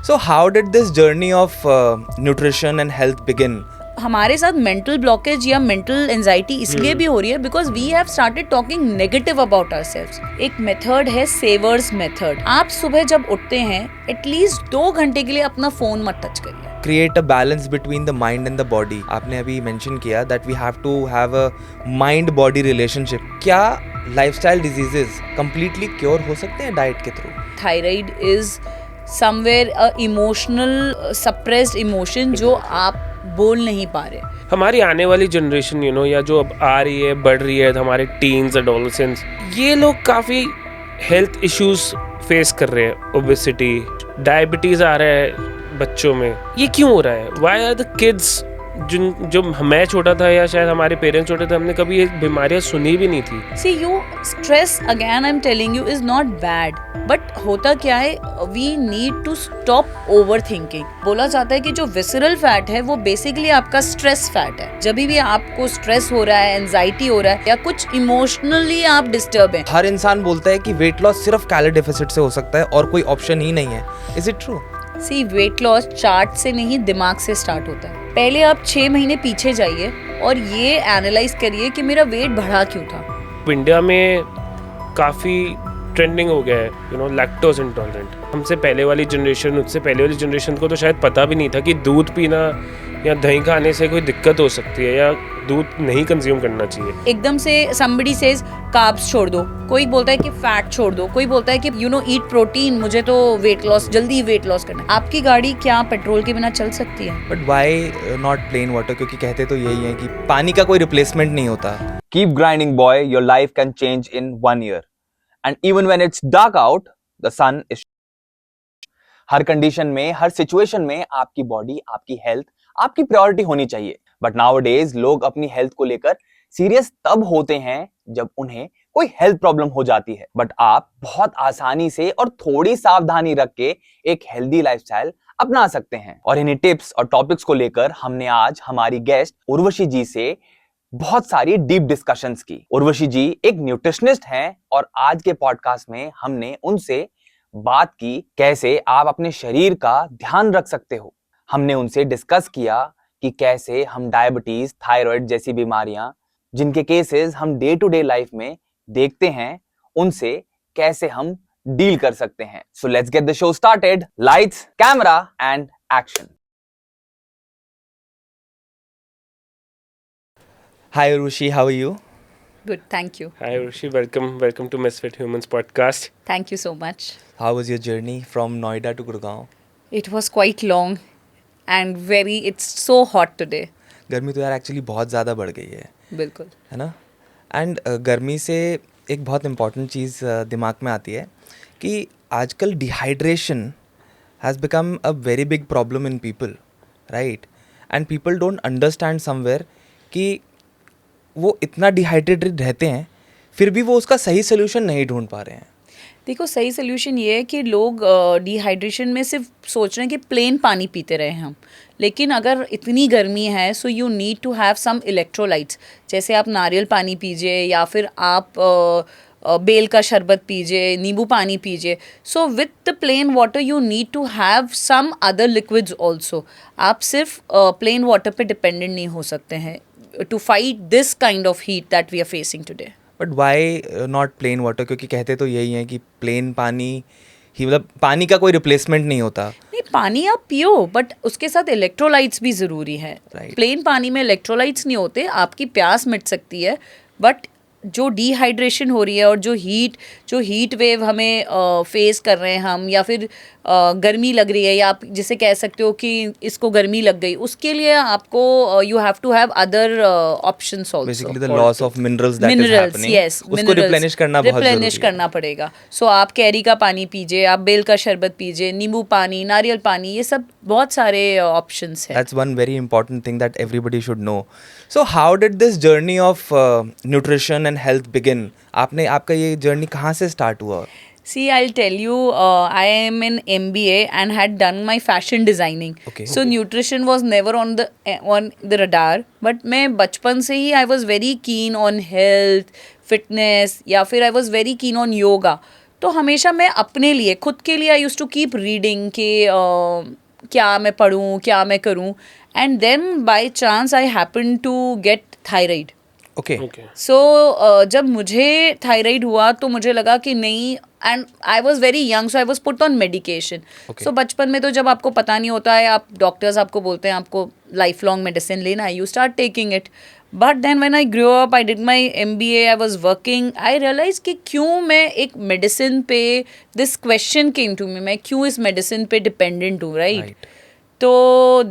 So how did this journey of nutrition and health begin? हमारे साथ mental blockage या mental anxiety इसलिए भी हो रही है because we have started talking negative about ourselves. एक मेथड है सेवर्स मेथड। आप सुबह जब उठते हैं एटलीस्ट 2 घंटे के लिए अपना फोन मत टच करिए। Create a balance between the mind and the body. आपने अभी मेंशन किया that we have to have a mind body relationship. क्या lifestyle diseases completely cure हो सकते हैं डाइट के through? Thyroid is somewhere a emotional suppressed emotion जो आप बोल नहीं पा रहे। हमारी आने वाली जनरेशन या जो अब आ रही है, बढ़ रही है, हमारे टीन्स, एडोलेसेंट्स, ये लोग काफ़ी हेल्थ इश्यूज फेस कर रहे हैं। ओबेसिटी, डायबिटीज़ आ रहा है बच्चों में। ये क्यों हो रहा है? वाई आर द किड्स, जो मैं छोटा था या शायद हमारे पेरेंट्स छोटे थे, हमने कभी ये बीमारियां सुनी भी नहीं थी। See, you stress again I'm telling you is not bad, but होता क्या है, we need to stop overthinking। बोला जाता है कि जो visceral fat है वो basically आपका stress fat है। जब भी आपको stress हो रहा है, anxiety हो रहा है या कुछ emotionally आप disturb हैं। हर इंसान बोलता है कि वेट लॉस सिर्फ कैलोरी डेफिसिट से हो सकता है और कोई ऑप्शन ही नहीं है। Is it true? See, weight loss chart से नहीं दिमाग से स्टार्ट होता है। पहले आप 6 महीने पीछे जाइए और ये एनालाइज करिए कि मेरा वेट बढ़ा क्यों था। इंडिया में काफ़ी ट्रेंडिंग हो गया है लैक्टोज इंटॉलरेंट। हमसे पहले वाली जनरेशन, उससे पहले वाली जनरेशन को तो शायद पता भी नहीं था कि दूध पीना या दही खाने से कोई दिक्कत हो सकती है या दूध नहीं कंज्यूम करना चाहिए। एकदम से somebody says कार्ब्स छोड़ दो, कोई बोलता है कि फैट छोड़ दो, कोई बोलता है कि ईट प्रोटीन, मुझे तो वेट लॉस, जल्दी वेट लॉस करना है। आपकी गाड़ी क्या पेट्रोल के बिना चल सकती है? But why not plain water? क्योंकि कहते तो यही है कि पानी का कोई रिप्लेसमेंट नहीं होता। Keep grinding, boy. Your life can change in 1 year. And even when it's dark out, the sun is. Her condition में, हर सिचुएशन में आपकी बॉडी, आपकी हेल्थ आपकी प्रायोरिटी होनी चाहिए। बट नाउअडेज लोग अपनी हेल्थ को लेकर सीरियस तब होते हैं जब उन्हें कोई हेल्थ प्रॉब्लम हो जाती है। बट आप बहुत आसानी से और थोड़ी सावधानी रख के एक हेल्दी लाइफस्टाइल अपना सकते हैं। और इन्हीं टिप्स और टॉपिक्स को लेकर हमने आज हमारी गेस्ट उर्वशी जी से बहुत सारी डीप डिस्कशंस की। उर्वशी जी एक न्यूट्रिशनिस्ट हैं और आज के पॉडकास्ट में हमने उनसे बात की कैसे आप अपने शरीर का ध्यान रख सकते हो। हमने उनसे डिस्कस किया कि कैसे हम डायबिटीज, थायराइड जैसी बीमारियां जिनके केसेस हम डे टू डे लाइफ में देखते हैं, उनसे कैसे हम डील कर सकते हैं। So let's get the show started. Lights, camera and action. Hi Urushi, how are you? Good, thank you. Hi Urshi, welcome to Misfit Humans podcast. Thank you so much. How was your journey from Noida to Gurgaon? It was quite long and it's so hot today. गर्मी तो यार actually बहुत ज़्यादा बढ़ गई है, बिल्कुल, है ना? एंड गर्मी से एक बहुत इम्पॉर्टेंट चीज़ दिमाग में आती है कि आजकल dehydration has become a very big problem in people, right? And people don't understand somewhere कि वो इतना डिहाइड्रेटेड रहते हैं फिर भी वो उसका सही सोल्यूशन नहीं ढूंढ पा रहे हैं। देखो सही सोल्यूशन ये है कि लोग डिहाइड्रेशन में सिर्फ सोच रहे हैं कि प्लेन पानी पीते रहे हम, लेकिन अगर इतनी गर्मी है so you need to have some electrolytes. जैसे आप नारियल पानी पीजिए या फिर आप बेल का शरबत पीजिए, नींबू पानी पीजिए। So with the plain water you need to have some other liquids also. आप सिर्फ प्लेन वाटर पे डिपेंडेंट नहीं हो सकते हैं to fight this kind of heat that we are facing today. But why not plain water? क्योंकि कहते तो यही है कि प्लेन पानी ही, मतलब पानी का कोई रिप्लेसमेंट नहीं होता। नहीं, पानी आप पियो बट उसके साथ इलेक्ट्रोलाइट्स भी ज़रूरी है। Right. प्लेन पानी में इलेक्ट्रोलाइट्स नहीं होते, आपकी प्यास मिट सकती है बट जो डिहाइड्रेशन हो रही है और जो हीट वेव हमें फेस कर रहे हैं हम, या फिर गर्मी लग रही है या आप जिसे कह सकते हो कि इसको गर्मी लग गई, उसके लिए आपको you have to have other options also. Basically the loss of minerals that is happening, yes, उसको रिप्लेनिश करना बहुत जरूरी है। करना पड़ेगा। सो आप कैरी का पानी पीजिए, आप बेल का शरबत पीजिए, नींबू पानी, नारियल पानी, ये सब बहुत सारे ऑप्शंस हैं। That's one very important thing that everybody should know. So how did this journey of nutrition and health begin? आपका ये जर्नी कहाँ से स्टार्ट हुआ? See, I'll tell you, I am in MBA and had done my fashion designing. Okay. So nutrition was never on the radar. But मैं बचपन से ही I was very keen on health, fitness, या फिर I was very keen on yoga. तो हमेशा मैं अपने लिए खुद के लिए I use to keep reading कि क्या मैं पढ़ूँ, क्या मैं करूँ. And then by chance I happen to get thyroid. Okay. Okay. So जब मुझे थायराइड हुआ तो मुझे लगा कि नहीं, and I was very young, so I was put on medication. Okay. So बचपन में तो जब आपको पता नहीं होता है, आप डॉक्टर्स आपको बोलते हैं आपको लाइफ लॉन्ग मेडिसिन लेना है, you start taking it. But then when I grow up, I did my MBA, I was working, I realize कि क्यों मैं एक मेडिसिन पे, this question came to me, मैं क्यों इस मेडिसिन पे डिपेंडेंट हूँ, right? Right. So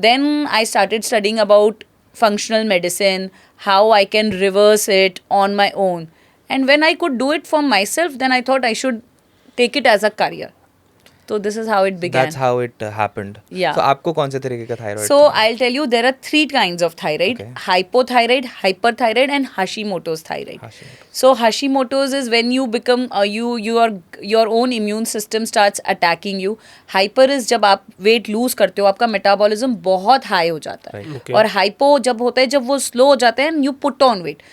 then I started studying about functional medicine, how I can reverse it on my own. And when I could do it for myself, then I thought I should take it as a career. So this is how it began. That's how it happened. Yeah. So आपको कौन से तरीके का thyroid So I'll tell you, there are 3 kinds of thyroid: Okay. hypothyroid, hyperthyroid, and Hashimoto's thyroid. Hashimoto's. So Hashimoto's is when you become your own immune system starts attacking you. Hyper is जब आप weight lose करते हो, आपका metabolism बहुत high हो जाता है. Right. Okay. और hypo जब होता है, जब वो slow हो जाते हैं, you put on weight.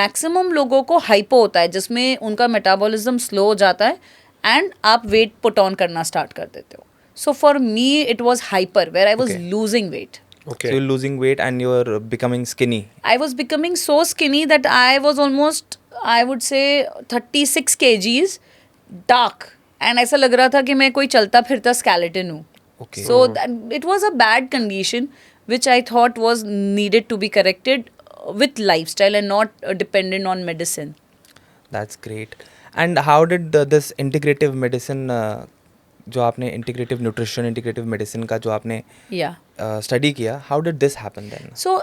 Maximum लोगों को hypo होता है, जिसमें उनका metabolism slow हो जाता है एंड आप वेट पुट ऑन करना स्टार्ट कर देते हो. So for me it was hyper, where I was Okay. Losing weight. Okay. So you're losing weight and you're becoming skinny. I was becoming so skinny that I was almost, I would say 36 kgs, dark. And ऐसा लग रहा था कि मैं कोई चलता फिरता skeleton हूँ. Okay. So it was a bad condition which I thought was needed to be corrected with lifestyle and not dependent on medicine. That's great. And how did this integrative medicine, जो आपने integrative nutrition, integrative medicine का जो आपने Yeah. Study किया, how did this happen then? सो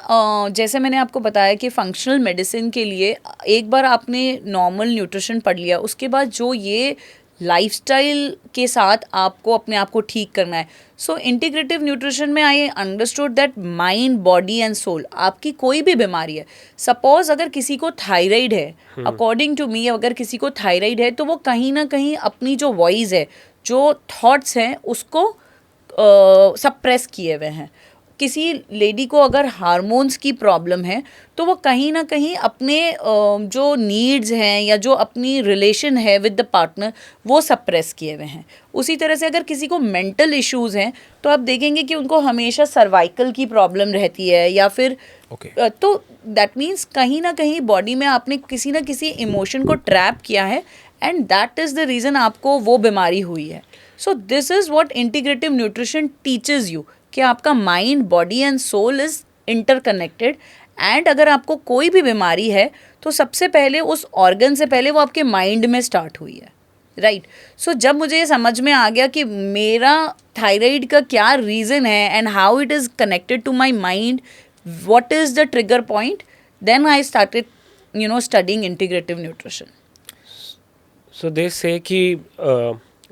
जैसे मैंने आपको बताया कि फंक्शनल मेडिसिन के लिए एक बार आपने नॉर्मल न्यूट्रिशन पढ़ लिया, उसके बाद जो ये लाइफस्टाइल के साथ आपको अपने आप को ठीक करना है. सो इंटीग्रेटिव न्यूट्रिशन में I understood that mind, body and soul, आपकी कोई भी बीमारी है, सपोज अगर किसी को थायराइड है, अकॉर्डिंग टू मी अगर किसी को थायराइड है तो वो कहीं ना कहीं अपनी जो वॉइस है, जो थॉट्स हैं, उसको सप्रेस किए हुए हैं. किसी लेडी को अगर हार्मोन्स की प्रॉब्लम है तो वो कहीं ना कहीं अपने जो नीड्स हैं या जो अपनी रिलेशन है विद द पार्टनर, वो सप्रेस किए हुए हैं. उसी तरह से अगर किसी को मेंटल इश्यूज़ हैं तो आप देखेंगे कि उनको हमेशा सर्वाइकल की प्रॉब्लम रहती है, या फिर Okay. तो दैट मीन्स कहीं ना कहीं बॉडी में आपने किसी ना किसी इमोशन को ट्रैप किया है, and that is the reason आपको वो बीमारी हुई है. So this is what integrative nutrition teaches you, कि आपका mind, body and soul is interconnected. And अगर आपको कोई भी बीमारी है तो सबसे पहले उस ऑर्गन से पहले वो आपके माइंड में स्टार्ट हुई है, राइट? सो जब मुझे ये समझ में आ गया कि मेरा थायराइड का क्या रीज़न है and how it is connected to my mind, what is the trigger point, then I started studying integrative nutrition. सो दे से कि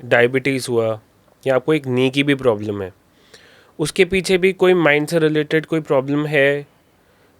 डायबिटीज़ हुआ या आपको एक नी की भी प्रॉब्लम है, उसके पीछे भी कोई माइंड से रिलेटेड कोई प्रॉब्लम है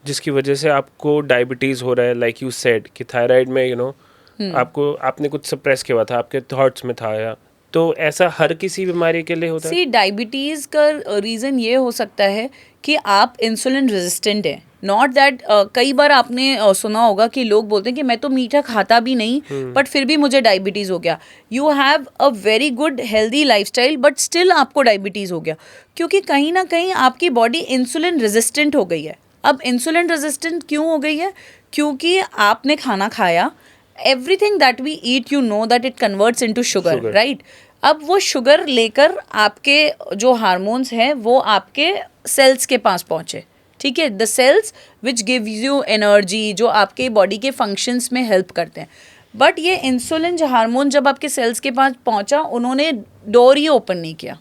जिसकी वजह से आपको डायबिटीज़ हो रहा है. लाइक यू सेड कि थायराइड में आपको, आपने कुछ सप्रेस किया हुआ था, आपके थॉट्स में था, या तो ऐसा हर किसी बीमारी के लिए होता है? सी, डायबिटीज़ का रीज़न ये हो सकता है कि आप इंसुलिन रेजिस्टेंट हैं. नॉट दैट, कई बार आपने सुना होगा कि लोग बोलते हैं कि मैं तो मीठा खाता भी नहीं बट फिर भी मुझे डायबिटीज़ हो गया. You have a very good healthy lifestyle but still आपको डायबिटीज़ हो गया, क्योंकि कहीं ना कहीं आपकी बॉडी इंसुलिन रेजिस्टेंट हो गई है. अब इंसुलिन रेजिस्टेंट क्यों हो गई है? क्योंकि आपने खाना खाया, everything that we eat, you know that it converts into sugar, right? अब वो शुगर लेकर आपके जो हार्मोन्स हैं वो आपके सेल्स के पास पहुँचे, ठीक है? The cells which give you energy, जो आपके बॉडी के फंक्शंस में हेल्प करते हैं. बट ये इंसुलिन जो हार्मोन जब आपके सेल्स के पास पहुँचा, उन्होंने डोर ही ओपन नहीं किया,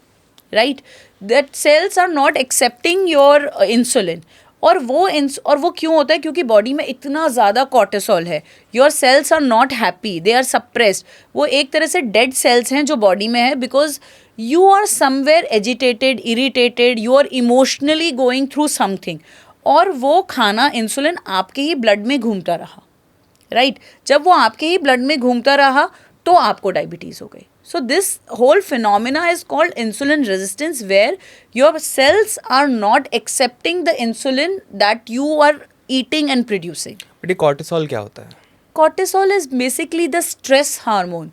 right? That cells are not accepting your insulin. और वो क्यों होता है? क्योंकि बॉडी में इतना ज़्यादा कॉर्टिसोल है. Your cells are not happy, they are suppressed. वो एक तरह से डेड सेल्स हैं जो बॉडी में है, because you are somewhere agitated, irritated, you are emotionally going through something. और वो खाना, इंसुलिन आपके ही ब्लड में घूमता रहा, राइट? जब वो आपके ही ब्लड में घूमता रहा तो आपको डायबिटीज़ हो गई. So this whole phenomena is called insulin resistance, where your cells are not accepting the insulin that you are eating and producing. But ये cortisol क्या होता है? Cortisol is basically the stress hormone.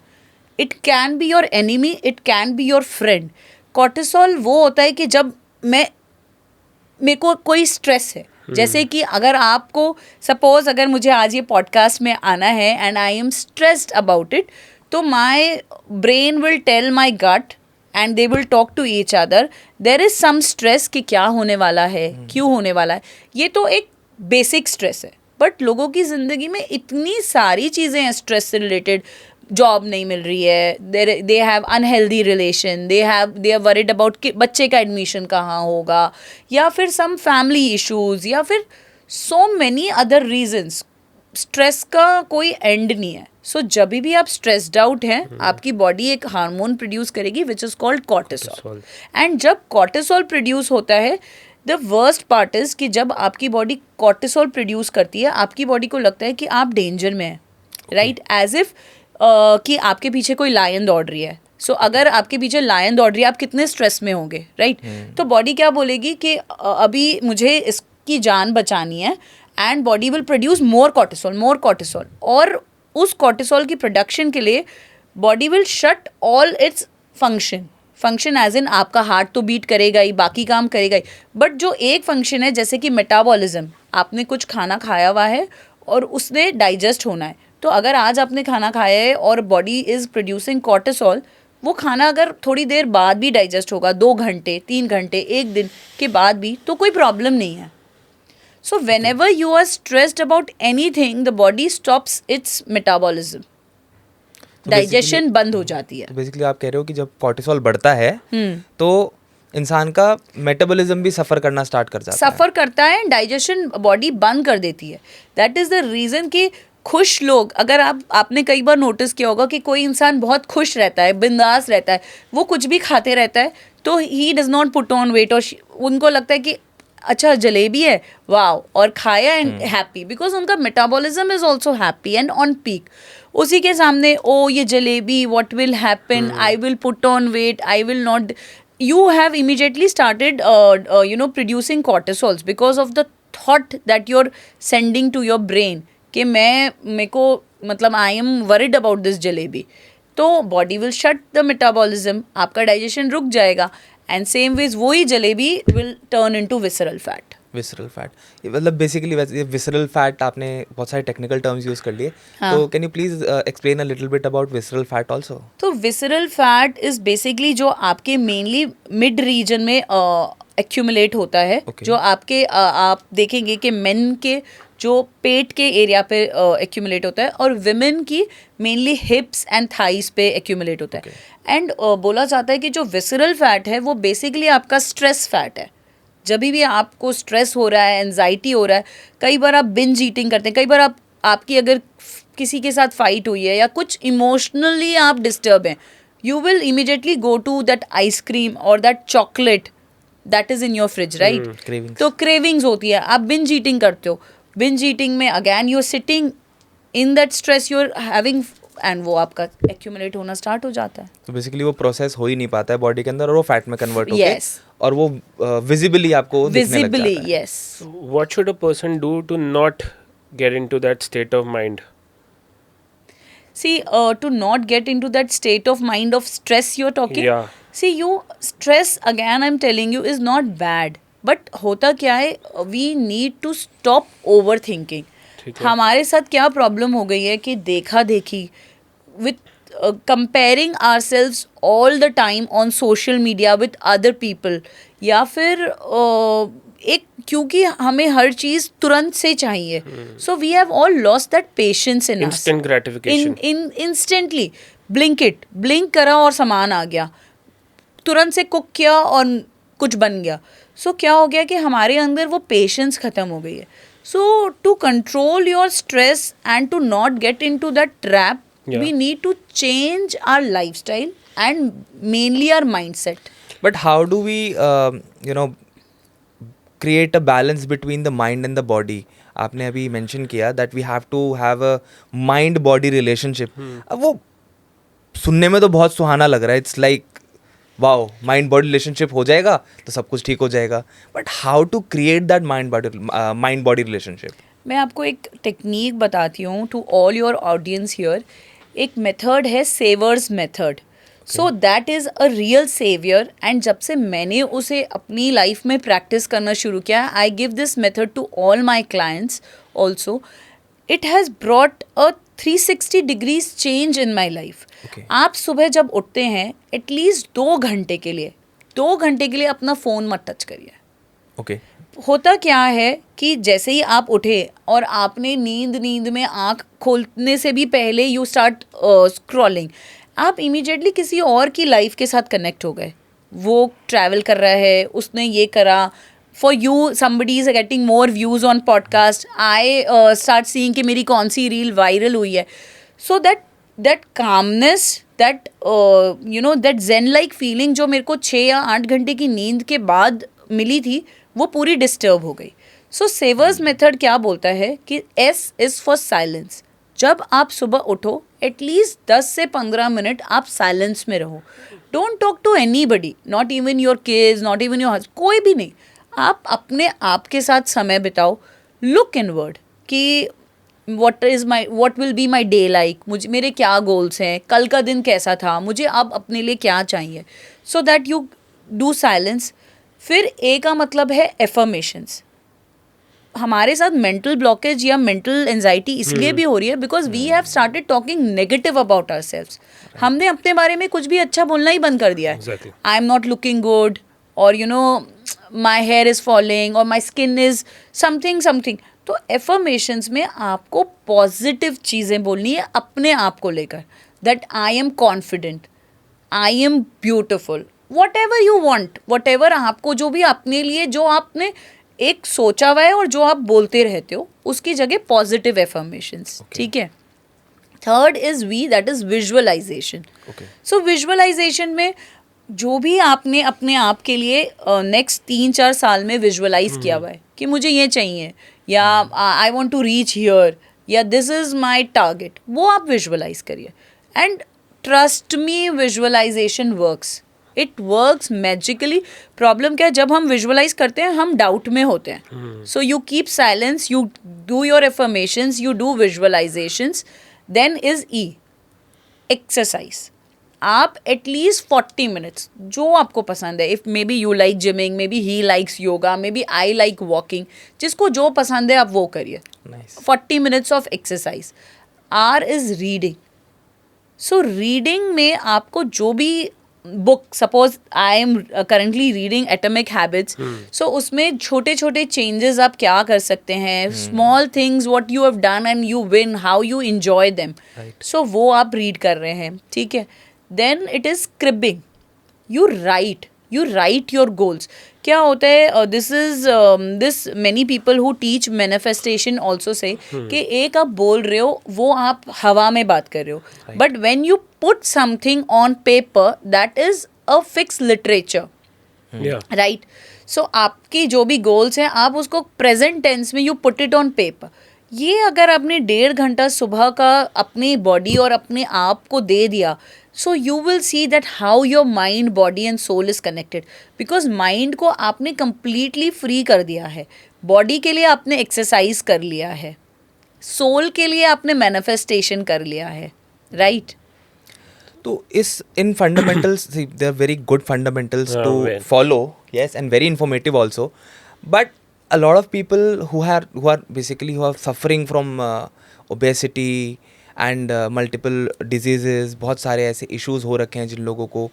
It can be your enemy, it can be your friend. Cortisol वो होता है कि जब मेरे को कोई स्ट्रेस है, जैसे कि अगर आपको सपोज अगर मुझे आज ये पॉडकास्ट में आना है and I am stressed about it, तो my brain will tell my gut and they will talk to each other, there is some stress कि क्या होने वाला है, क्यों होने वाला है. ये तो एक बेसिक स्ट्रेस है. बट लोगों की ज़िंदगी में इतनी सारी चीज़ें हैं स्ट्रेस से रिलेटेड. जॉब नहीं मिल रही है, they have unhealthy relation, they are worried about कि बच्चे का एडमिशन कहाँ होगा, या फिर सम फैमिली इश्यूज, या फिर so many other reasons. Stress का कोई एंड नहीं है. सो जब भी आप स्ट्रेस्ड आउट हैं, आपकी बॉडी एक हार्मोन प्रोड्यूस करेगी which is called cortisol. And जब कॉर्टिसोल प्रोड्यूस होता है, द वर्स्ट पार्ट इज़ कि जब आपकी बॉडी कॉर्टिसोल प्रोड्यूस करती है, आपकी बॉडी को लगता है कि आप डेंजर में हैं, राइट, एज इफ कि आपके पीछे कोई लायन दौड़ रही है. सो अगर आपके पीछे लायन दौड़ रही है, आप कितने स्ट्रेस में होंगे, राइट. तो बॉडी क्या बोलेगी कि अभी मुझे इसकी जान बचानी है, and body will produce more cortisol. और उस कॉर्टिसोल की प्रोडक्शन के लिए body will shut all its function as in आपका हार्ट तो बीट करेगा ही, बाकी काम करेगा ही, बट जो एक फंक्शन है जैसे कि मेटाबॉलिज्म, आपने कुछ खाना खाया हुआ है और उसने डाइजेस्ट होना है. तो अगर आज आपने खाना खाया है और बॉडी इज़ प्रोड्यूसिंग कॉर्टिसोल, वो खाना अगर थोड़ी देर बाद भी डाइजेस्ट होगा, 2 घंटे 3 घंटे 1 दिन के बाद भी, तो कोई प्रॉब्लम नहीं है. So whenever you are stressed about anything, the body stops its metabolism, digestion बंद हो जाती है. तो बेसिकली आप कह रहे हो कि जब कॉर्टिसोल बढ़ता है तो इंसान का मेटाबॉलिज्म भी सफ़र करना स्टार्ट कर जाता है. सफ़र करता है, डाइजेशन बॉडी बंद कर देती है. दैट इज़ द रीज़न कि खुश लोग, अगर आपने कई बार नोटिस किया होगा कि कोई इंसान बहुत खुश रहता है, बिंदास रहता है, वो कुछ भी खाते रहता है, तो he does not put on weight, और उनको लगता है कि अच्छा जलेबी है, वाओ, और खाया एंड हैप्पी, बिकॉज उनका metabolism is also happy and on peak. उसी के सामने ओ ये jalebi, what will happen, I will put on weight, I will not, you have immediately started producing cortisols because of the thought that you're sending to your brain कि मेरे को मतलब I am worried about this jalebi. तो body will shut the metabolism, आपका digestion रुक जाएगा, and same ways वही jalebi will turn into visceral fat. Visceral fat, मतलब बेसिकली वैसे विसरल फैट, आपने बहुत सारे टेक्निकल टर्म्स यूज़ कर लिए, तो can you please explain a little bit about visceral fat also. तो विसरल फैट इज़ बेसिकली जो आपके मेनली मिड रीजन में एक्यूमुलेट होता है. जो आपके आप देखेंगे कि मेन के जो पेट के एरिया पे एक्यूमुलेट होता है, और विमेन की मेनली हिप्स एंड थाइस पे एक्यूमुलेट होता है. एंड बोला जाता है कि जो विसरल फैट है वो बेसिकली आपका स्ट्रेस फैट है. जब भी आपको स्ट्रेस हो रहा है, एंजाइटी हो रहा है, कई बार आप बिंज ईटिंग करते हैं, कई बार आपकी अगर किसी के साथ फाइट हुई है या कुछ इमोशनली आप डिस्टर्ब हैं, you will immediately go to that ice cream और that chocolate that is in your fridge, right. तो क्रेविंग्स होती है, आप बिंज ईटिंग करते हो. बिंज ईटिंग में again you are sitting in that stress, you are having, and वो आपका एक्यूमुलेट होना स्टार्ट हो जाता है. तो बेसिकली वो प्रोसेस हो ही नहीं पाता है बॉडी के अंदर, और वो फैट में कन्वर्ट होके Yes. और वो विजिबली आपको दिखने लग विजिबली, जाता है. Yes. What should a person do to not get into that state of mind? See, to not get into that state of mind of stress you're talking. Yeah. See, stress, again I'm telling you, is not bad. But होता क्या है, we need to stop overthinking. हमारे साथ क्या problem हो गई है कि देखा देखी, with comparing ourselves all the time on social media with other people, या फिर एक क्योंकि हमें हर चीज़ तुरंत से चाहिए, so we have all lost that patience in us. Instant gratification. Instantly blink करा और सामान आ गया, तुरंत से कुक किया और कुछ बन गया. सो क्या हो गया कि हमारे अंदर वो पेशेंस ख़त्म हो गई है. So to control your stress and to not get into that trap, we need to change our lifestyle and mainly our mindset. But how do we create a balance between the mind and the body? आपने अभी mention किया that we have to have a mind body relationship. अब वो सुनने में तो बहुत सुहाना लग रहा है, it's like wow, mind body relationship हो जाएगा तो सब कुछ ठीक हो जाएगा. But how to create that mind body relationship? मैं आपको एक टेक्निक बताती हूँ to all your audience here. एक मेथड है savers method. So that is a real saviour. And जब से मैंने उसे अपनी लाइफ में प्रैक्टिस करना शुरू किया, I give this method to all my clients also. It has brought a 360 degrees change in my life. आप सुबह जब उठते हैं एटलीस्ट 2 घंटे के लिए अपना फ़ोन मत टच करिए. ओके. होता क्या है कि जैसे ही आप उठे और आपने नींद में आँख खोलने से भी पहले यू स्टार्ट स्क्रॉलिंग, आप इमीडिएटली किसी और की लाइफ के साथ कनेक्ट हो गए. वो ट्रैवल कर रहा है, उसने ये करा. For you somebody is getting more views on podcast. I start seeing कि मेरी कौन सी रील वायरल हुई है. So that calmness, that that zen like feeling जो मेरे को 6 या 8 घंटे की नींद के बाद मिली थी, वो पूरी डिस्टर्ब हो गई. सो सेवर्स मेथड क्या बोलता है कि S इज़ फॉर साइलेंस. जब आप सुबह उठो एटलीस्ट 10 से 15 मिनट आप साइलेंस में रहो. Don't talk to anybody, not even your kids, not even your husband, कोई भी नहीं. आप अपने आप के साथ समय बिताओ. लुक इनवर्ड कि what will be my day like, मेरे क्या गोल्स हैं, कल का दिन कैसा था, मुझे अब अपने लिए क्या चाहिए. So that you do silence. फिर ए का मतलब है एफर्मेशंस. हमारे साथ मेंटल ब्लॉकेज या मेंटल एंजाइटी इसलिए भी हो रही है because we have started talking negative about ourselves. हमने अपने बारे में कुछ भी अच्छा बोलना ही बंद कर दिया है. I am not looking good, और माई हेयर इज़ फॉलिंग, और माई स्किन इज़ समथिंग. तो एफर्मेशंस में आपको पॉजिटिव चीज़ें बोलनी है अपने आप को लेकर. That I am confident, I am beautiful, what ever you want, what ever आपको जो भी अपने लिए जो आपने एक सोचा हुआ है और जो आप बोलते रहते हो, उसकी जगह पॉजिटिव एफर्मेशंस. ठीक है. Third is V, that is visualization. So visualization में जो भी आपने अपने आप के लिए नेक्स्ट 3-4 साल में विजुअलाइज किया हुआ है कि मुझे ये चाहिए, या I want to reach here, या दिस इज़ माई टारगेट, वो आप विजुअलाइज करिए. And trust me, visualization works. It works magically. Problem क्या है, जब हम विजुअलाइज करते हैं हम डाउट में होते हैं. So you keep silence, you do your affirmations, you do visualizations. Then is E, exercise. आप एटलीस्ट 40 मिनट्स, जो आपको पसंद है, if maybe you like gyming, maybe he likes yoga, maybe I like walking, जिसको जो पसंद है आप वो करिए. 40 minutes of exercise. R is reading. So reading में आपको जो भी book, suppose I am currently reading atomic habits, so उसमें छोटे छोटे चेंजेस आप क्या कर सकते हैं, small things what you have done and you win, how you enjoy them. So वो आप रीड कर रहे हैं. ठीक है. Then it is cribbing. You write your goals. क्या होता है, this many people who teach manifestation also say कि एक आप बोल रहे हो वो आप हवा में बात कर रहे हो, but when you put something on paper that is a fix literature. Right. So आपकी जो भी गोल्स हैं आप उसको प्रेजेंट टेंस में you put it on paper. ये अगर आपने 1.5 घंटा सुबह का अपनी बॉडी और अपने आप को दे दिया, so you will see that how your mind, body and soul is connected. because mind को आपने completely free कर दिया है, body के लिए आपने exercise कर लिया है, soul के लिए आपने manifestation कर लिया है. right. तो इस इन fundamentals they are very good fundamentals to follow, yes, and very informative also, but a lot of people who are suffering from obesity and multiple diseases, बहुत सारे ऐसे इश्यूज हो रखे हैं जिन लोगों को,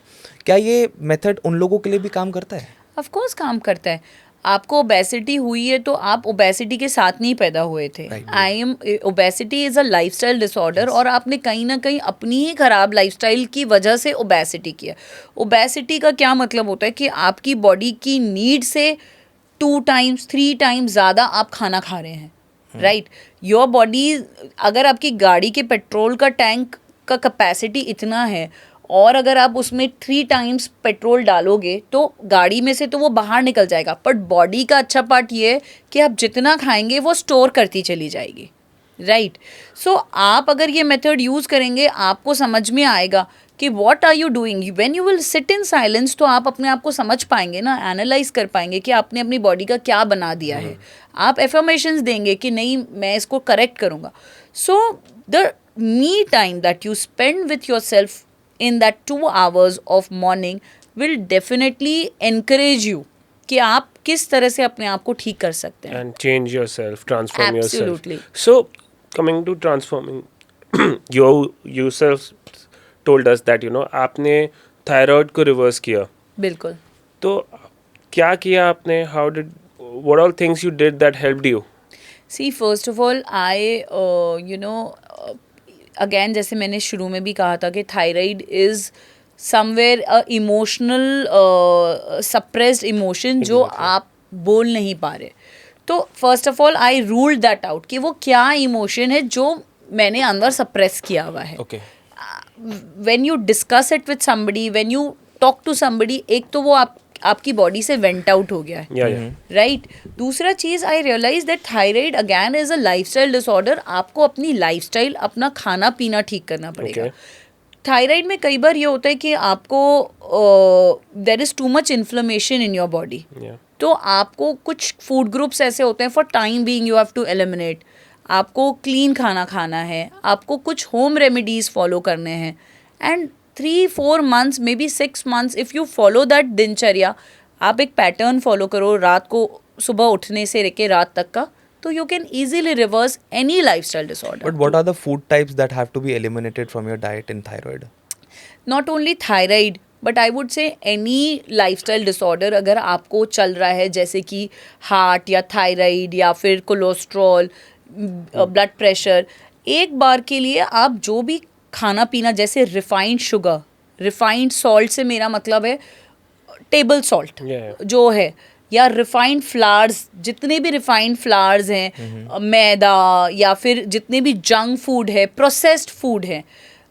क्या ये मेथड उन लोगों के लिए भी काम करता है? ऑफ कोर्स काम करता है. आपको ओबेसिटी हुई है तो आप ओबेसिटी के साथ नहीं पैदा हुए थे. Obesity is a lifestyle disorder, और आपने कहीं ना कहीं अपनी ही ख़राब लाइफस्टाइल की वजह से ओबेसिटी किया. ओबेसिटी का क्या मतलब होता है कि आपकी बॉडी की नीड से 2 टाइम्स 3 टाइम्स ज़्यादा आप खाना खा रहे हैं. राइट. योर बॉडी, अगर आपकी गाड़ी के पेट्रोल का टैंक का कैपेसिटी इतना है और अगर आप उसमें 3 टाइम्स पेट्रोल डालोगे तो गाड़ी में से तो वो बाहर निकल जाएगा, बट बॉडी का अच्छा पार्ट ये है कि आप जितना खाएंगे वो स्टोर करती चली जाएगी. राइट. सो आप अगर ये मेथड यूज़ करेंगे आपको समझ में आएगा कि what are you doing. When you will sit in silence तो आप अपने आप को समझ पाएंगे ना, एनालाइज कर पाएंगे कि आपने अपनी बॉडी का क्या बना दिया है. आप एफर्मेशंस देंगे कि नहीं मैं इसको करेक्ट करूँगा. So the me time that you spend with yourself in that 2 hours of morning will definitely encourage you कि आप किस तरह से अपने आप को ठीक कर सकते हैं. And change yourself, transform Absolutely. yourself. So, coming to transforming, you yourself told us that, you know, आपने thyroid को reverse किया. बिल्कुल. तो क्या किया आपने? How did, what all things you did that helped you? See, first of all, again जैसे मैंने शुरू में भी कहा था कि thyroid is somewhere emotional suppressed emotion जो आप बोल नहीं पा रहे. तो first of all I ruled that out कि वो क्या इमोशन है जो मैंने अंदर सप्रेस किया हुआ है. Okay. When you discuss it with somebody, when you talk to somebody, एक तो वो आपकी बॉडी से वेंट आउट हो गया है. Yeah. राइट. दूसरा चीज़ I realise that thyroid again is a lifestyle disorder. आपको अपनी लाइफस्टाइल, अपना खाना पीना ठीक करना पड़ेगा. Okay. थायराइड में कई बार ये होता है कि आपको there is too much inflammation in your body. Yeah. तो आपको कुछ फूड ग्रुप्स ऐसे होते हैं, for time being you have to eliminate. आपको क्लीन खाना खाना है, आपको कुछ होम रेमेडीज फॉलो करने हैं. And 3-4 months, may be 6 months, if you follow that दिनचर्या, आप एक पैटर्न फॉलो करो रात को, सुबह उठने से लेके रात तक का, तो you can easily reverse any lifestyle disorder. But what are the food types that have to be eliminated from your diet in thyroid? Not only thyroid but I would say any lifestyle disorder अगर आपको चल रहा है, जैसे कि heart या thyroid या फिर कोलेस्ट्रॉल, ब्लड प्रेशर, एक बार के लिए आप जो भी खाना पीना, जैसे रिफाइंड शुगर, रिफाइंड सॉल्ट से मेरा मतलब है टेबल सॉल्ट Yeah. जो है, या रिफाइंड फ्लावर्स, जितने भी रिफाइंड फ्लावर्स हैं, मैदा या फिर जितने भी जंक फूड है, प्रोसेस्ड फूड है,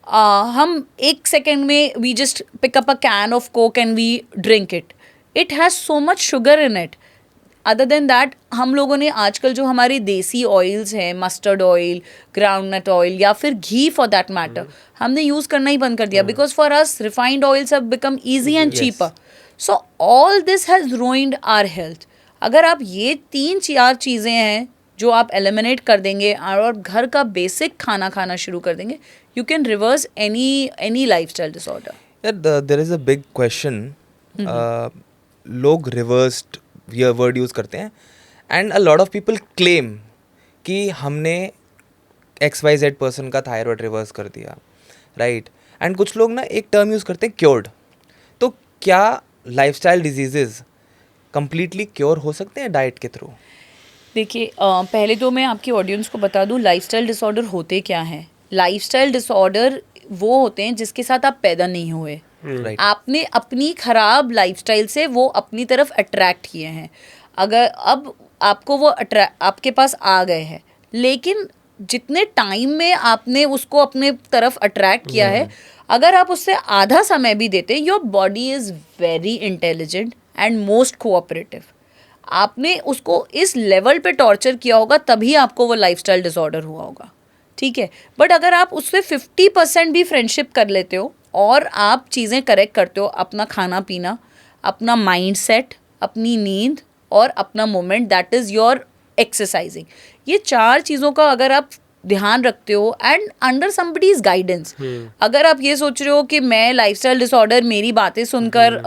हम 1 सेकेंड में we just pick up a can of Coke and we drink it. It has so much sugar in it. Other than that, हम लोगों ने आजकल जो हमारी देसी ऑयल्स हैं, मस्टर्ड ऑयल, ग्राउंडनट ऑयल या फिर घी फॉर दैट मैटर, हमने यूज़ करना ही बंद कर दिया, because for us refined oils have become easy and cheaper. So all this has ruined our health. अगर आप ये 3-4 चीज़ें हैं जो आप एलिमिनेट कर देंगे और घर का बेसिक खाना खाना शुरू कर देंगे, you can reverse any lifestyle disorder. Yeah, there is a big question. लोग reversed ये वर्ड यूज़ करते हैं, and a lot of people claim कि हमने XYZ पर्सन का थायराइड रिवर्स कर दिया, राइट. एंड कुछ लोग ना एक टर्म यूज़ करते हैं क्योर्ड. तो क्या लाइफस्टाइल डिजीजेज कंप्लीटली क्योर हो सकते हैं डाइट के थ्रू? देखिए, पहले तो मैं आपकी ऑडियंस को बता दूं लाइफस्टाइल डिसऑर्डर होते क्या हैं. लाइफस्टाइल डिसऑर्डर वो होते हैं जिसके साथ आप पैदा नहीं हुए. राइट. आपने अपनी खराब लाइफस्टाइल से वो अपनी तरफ अट्रैक्ट किए हैं. अगर अब आपको वो आपके पास आ गए हैं, लेकिन जितने टाइम में आपने उसको अपने तरफ अट्रैक्ट किया है, अगर आप उससे आधा समय भी देते हैं, your body is very intelligent and most cooperative. आपने उसको इस लेवल पे टॉर्चर किया होगा, तभी आपको वो लाइफस्टाइल डिसऑर्डर हुआ होगा. ठीक है. बट अगर आप उससे 50% भी फ्रेंडशिप कर लेते हो और आप चीज़ें करेक्ट करते हो, अपना खाना पीना, अपना माइंड सेट, अपनी नींद और अपना moment, that is your exercising, ये 4 चीज़ों का अगर आप ध्यान रखते हो एंड अंडर समबडीज गाइडेंस. अगर आप ये सोच रहे हो कि मैं लाइफस्टाइल डिसऑर्डर मेरी बातें सुनकर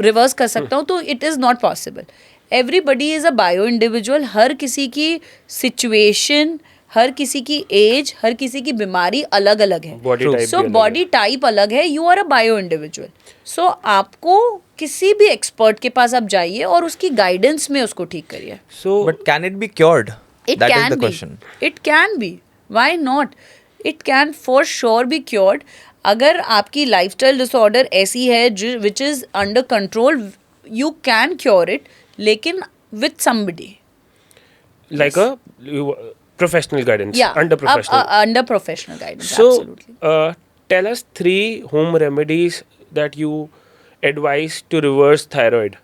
रिवर्स कर सकता हूँ, तो it is not possible. Everybody is a bio individual. हर किसी की सिचुएशन, हर किसी की एज, हर किसी की बीमारी अलग अलग है. सो बॉडी टाइप अलग है. You are a bio individual. So आपको किसी भी एक्सपर्ट के पास आप जाइए और उसकी गाइडेंस में उसको ठीक करिए. So, but can it be cured? It That is can the be. question. It can be. Why not? It can for sure be cured. अगर आपकी लाइफस्टाइल डिसऑर्डर ऐसी है which is under control, you can cure it, लेकिन with somebody. like a professional guidance, Yeah, under professional. under professional guidance. So, Absolutely. tell us 3 home remedies that you advise to reverse thyroid.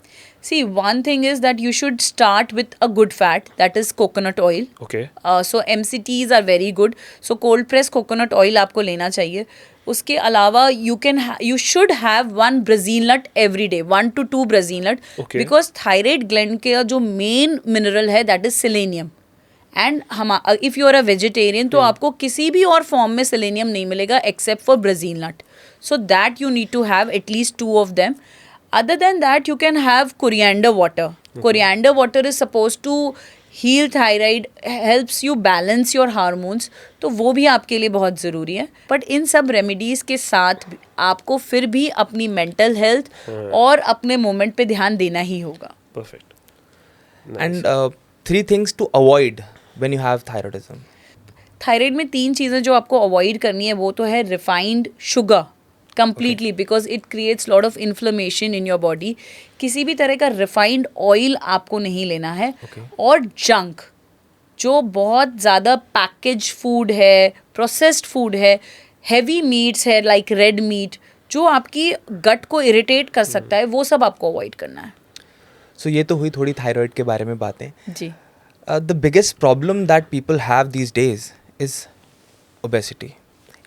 See, one thing is that you should start with a good fat, that is coconut oil. Okay. So MCTs are very good. So cold press coconut oil आपको लेना चाहिए. उसके अलावा you should have 1 Brazil nut every day, 1 to 2 Brazil nut. Okay. Because thyroid gland का जो main mineral है, that is selenium. And हम if you are a vegetarian तो आपको किसी भी और फॉर्म में सेलेनियम नहीं मिलेगा except for Brazil nut. So that you need to have at least 2 of them. Other than that, you can have coriander water. Coriander water is supposed to heal thyroid, helps you balance your hormones. तो वो भी आपके लिए बहुत ज़रूरी है. But in सब remedies के साथ भी आपको फिर भी अपनी मेंटल हेल्थ और अपने मोमेंट पे ध्यान देना ही होगा. Perfect. And 3 things to avoid when you have thyroidism. Thyroid में 3 चीज़ें जो आपको अवॉइड करनी है वो तो है refined sugar completely because it creates lot of inflammation in your body. किसी भी तरह का रिफाइंड ऑयल आपको नहीं लेना है. और जंक जो बहुत ज़्यादा पैकेज फूड है, प्रोसेस्ड फूड है, हैवी मीट्स है लाइक रेड मीट जो आपकी गट को इरिटेट कर सकता है, वो सब आपको अवॉइड करना है. So ये तो हुई थोड़ी थायराइड के बारे में बातें. जी. The biggest problem that people have these days is obesity.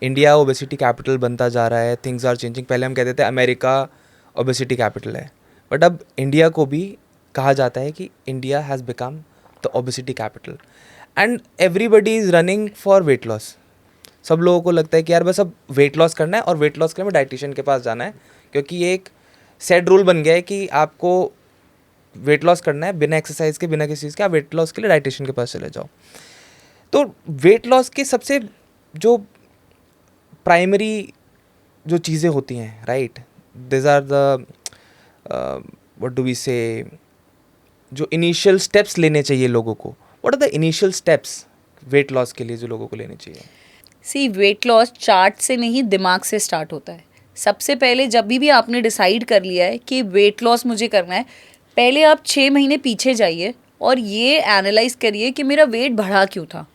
India obesity capital बनता जा रहा है. Things are changing. पहले हम कहते थे अमेरिका ओबेसिटी कैपिटल है, बट अब इंडिया को भी कहा जाता है कि India has become the obesity capital. And everybody is running for weight loss. सब लोगों को लगता है कि यार बस अब वेट लॉस करना है और वेट लॉस के लिए डाइटिशियन के पास जाना है, क्योंकि ये एक सेट रूल बन गया है कि आपको वेट लॉस करना है बिना एक्सरसाइज के, बिना किसी चीज़ के. आप वेट लॉस के लिए डाइटिशियन के पास चले जाओ. तो वेट लॉस के सबसे जो प्राइमरी जो चीज़ें होती हैं, right, this are the what do we say, जो इनिशियल स्टेप्स लेने चाहिए लोगों को. What are the initial steps weight loss के लिए जो लोगों को लेने चाहिए? सी वेट लॉस चार्ट से नहीं दिमाग से स्टार्ट होता है. सबसे पहले जब भी आपने डिसाइड कर लिया है कि वेट लॉस मुझे करना है, पहले आप 6 महीने पीछे जाइए और ये एनालाइज करिए कि मेरा वेट बढ़ा क्यों था.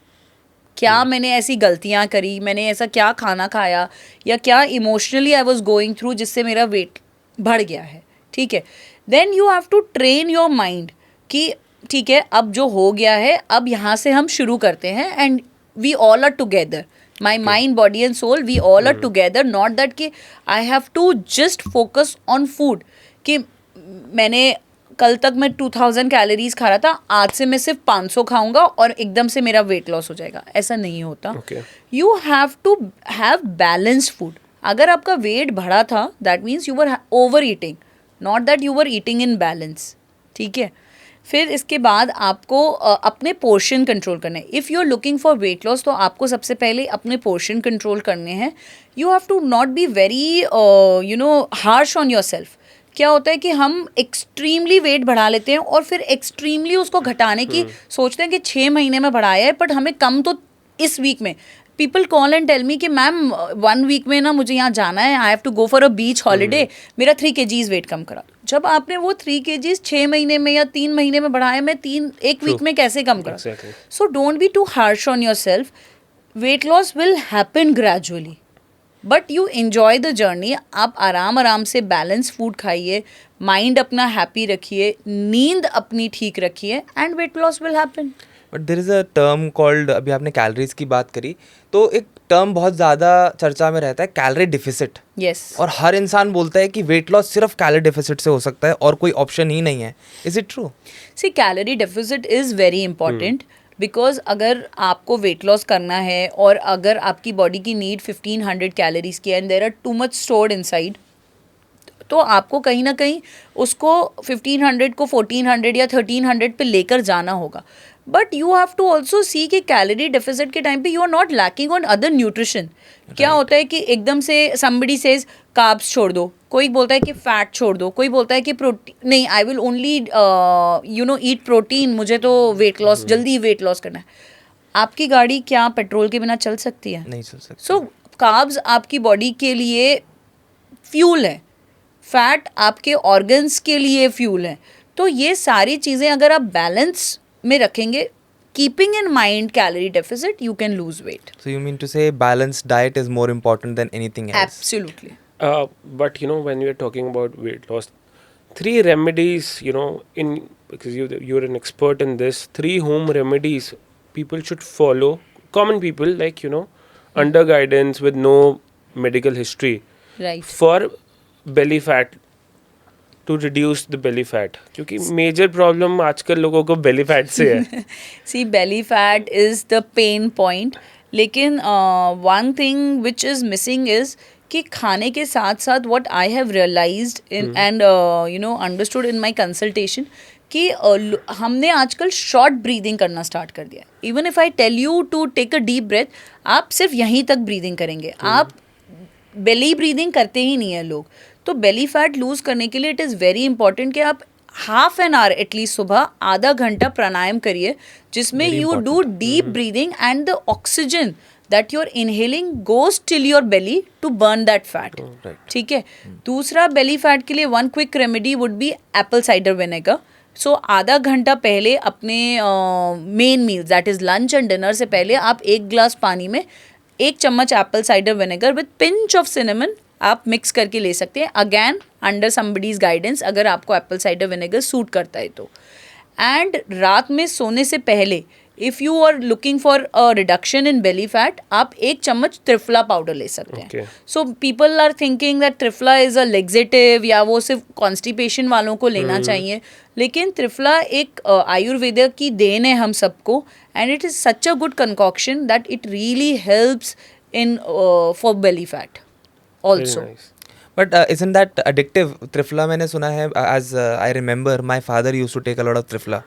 क्या मैंने ऐसी गलतियाँ करी, मैंने ऐसा क्या खाना खाया, या क्या emotionally I was going through जिससे मेरा वेट बढ़ गया है. ठीक है. Then you have to train your mind कि ठीक है अब जो हो गया है अब यहाँ से हम शुरू करते हैं. And we all are together, my mind body and soul, we all are together. Not that कि I have to just focus on food कि मैंने कल तक मैं 2000 कैलोरीज खा रहा था, आज से मैं सिर्फ 500 खाऊंगा और एकदम से मेरा वेट लॉस हो जाएगा. ऐसा नहीं होता. You have to have balanced food. अगर आपका वेट बढ़ा था that means you were overeating, not that you were eating in balance. ठीक है. फिर इसके बाद आपको अपने पोर्शन कंट्रोल करना है. If you are looking for weight loss तो आपको सबसे पहले अपने पोर्शन कंट्रोल करने हैं. You have to not be very harsh on yourself. क्या होता है कि हम एक्सट्रीमली वेट बढ़ा लेते हैं और फिर एक्सट्रीमली उसको घटाने की सोचते हैं कि 6 महीने में बढ़ाया है बट हमें कम तो इस वीक में. People call and tell me कि मैम 1 वीक में ना मुझे यहाँ जाना है, I have to go for a beach holiday, मेरा 3 kgs वेट कम करा. जब आपने वो 3 kgs 6 महीने में या 3 महीने में बढ़ाया, मैं 1 वीक में कैसे कम करा? So don't be too harsh on yourself. Weight loss will happen gradually but you enjoy the journey. आप आराम से बैलेंस फूड खाइए, माइंड अपना हैप्पी रखिए, नींद अपनी ठीक रखिए and weight loss will happen. But there is a term called, अभी आपने कैलोरीज की बात करी तो एक टर्म बहुत ज़्यादा चर्चा में रहता है, कैलोरी डिफिसिट. यस. और हर इंसान बोलता है कि वेट लॉस सिर्फ कैलोरी डिफिसिट से हो सकता है और कोई ऑप्शन ही नहीं है. Is it true? See calorie deficit is very important because अगर आपको वेट लॉस करना है और अगर आपकी बॉडी की नीड 1500 कैलोरीज की and there are too much stored inside, तो आपको कहीं ना कहीं उसको 1500 को 1400 या 1300 पे लेकर जाना होगा. But you have to also see कि कैलोरी डेफिसिट के टाइम पे you are not lacking on other nutrition. क्या होता है कि एकदम से somebody says कार्ब्स छोड़ दो, कोई बोलता है कि फैट छोड़ दो, कोई बोलता है कि प्रोटीन नहीं, I will only eat protein, मुझे तो वेट लॉस जल्दी वेट लॉस करना है. आपकी गाड़ी क्या पेट्रोल के बिना चल सकती है? नहीं चल सकती. सो कार्ब्स आपकी बॉडी के लिए फ्यूल है, फैट आपके ऑर्गन्स के लिए फ्यूल है. तो ये सारी चीज़ें अगर आप बैलेंस में रखेंगे, keeping in mind calorie deficit, you can lose weight. So you mean to say balanced diet is more important than anything else? Absolutely. But when we are talking about weight loss, 3 remedies, because you're an expert in this, 3 home remedies people should follow, common people like under guidance with no medical history, Right. for belly fat to reduce the belly fat, क्योंकि major problem आजकल लोगों को belly fat से है. See belly fat is the pain point, लेकिन one thing which is missing is कि खाने के साथ साथ what I have realised in and you know understood in my consultation कि हमने आजकल शॉर्ट ब्रीदिंग करना स्टार्ट कर दिया. Even if I tell you to take a deep breath, आप सिर्फ यहीं तक ब्रीदिंग करेंगे, आप बेली ब्रीदिंग करते ही नहीं है लोग. तो बेली फैट लूज करने के लिए इट इज़ वेरी इंपॉर्टेंट कि आप हाफ एन आवर एटलीस्ट सुबह आधा घंटा प्राणायाम करिए, जिसमें you do deep breathing and the oxygen that you're inhaling goes till your belly to burn that fat. ठीक है. दूसरा belly fat के लिए one quick remedy would be apple cider vinegar. So आधा घंटा पहले अपने main meals that is lunch and dinner से पहले आप 1 ग्लास पानी में 1 चम्मच Apple cider vinegar with pinch of cinnamon आप मिक्स करके ले सकते हैं, अगैन अंडर समबडीज गाइडेंस, अगर आपको एप्पल साइडर विनेगर सूट करता है तो. एंड रात में सोने से पहले if you are looking for a reduction in belly fat, आप 1 चम्मच त्रिफला पाउडर ले सकते हैं. So people are thinking that triphala is a laxative या वो सिर्फ कॉन्स्टिपेशन वालों को लेना चाहिए, लेकिन त्रिफला एक आयुर्वेद की देन है हम सबको, and it is such a good concoction that it really helps in for belly fat also. But isn't that addictive? Triphala मैंने सुना है, as I remember my father used to take a lot of Triphala,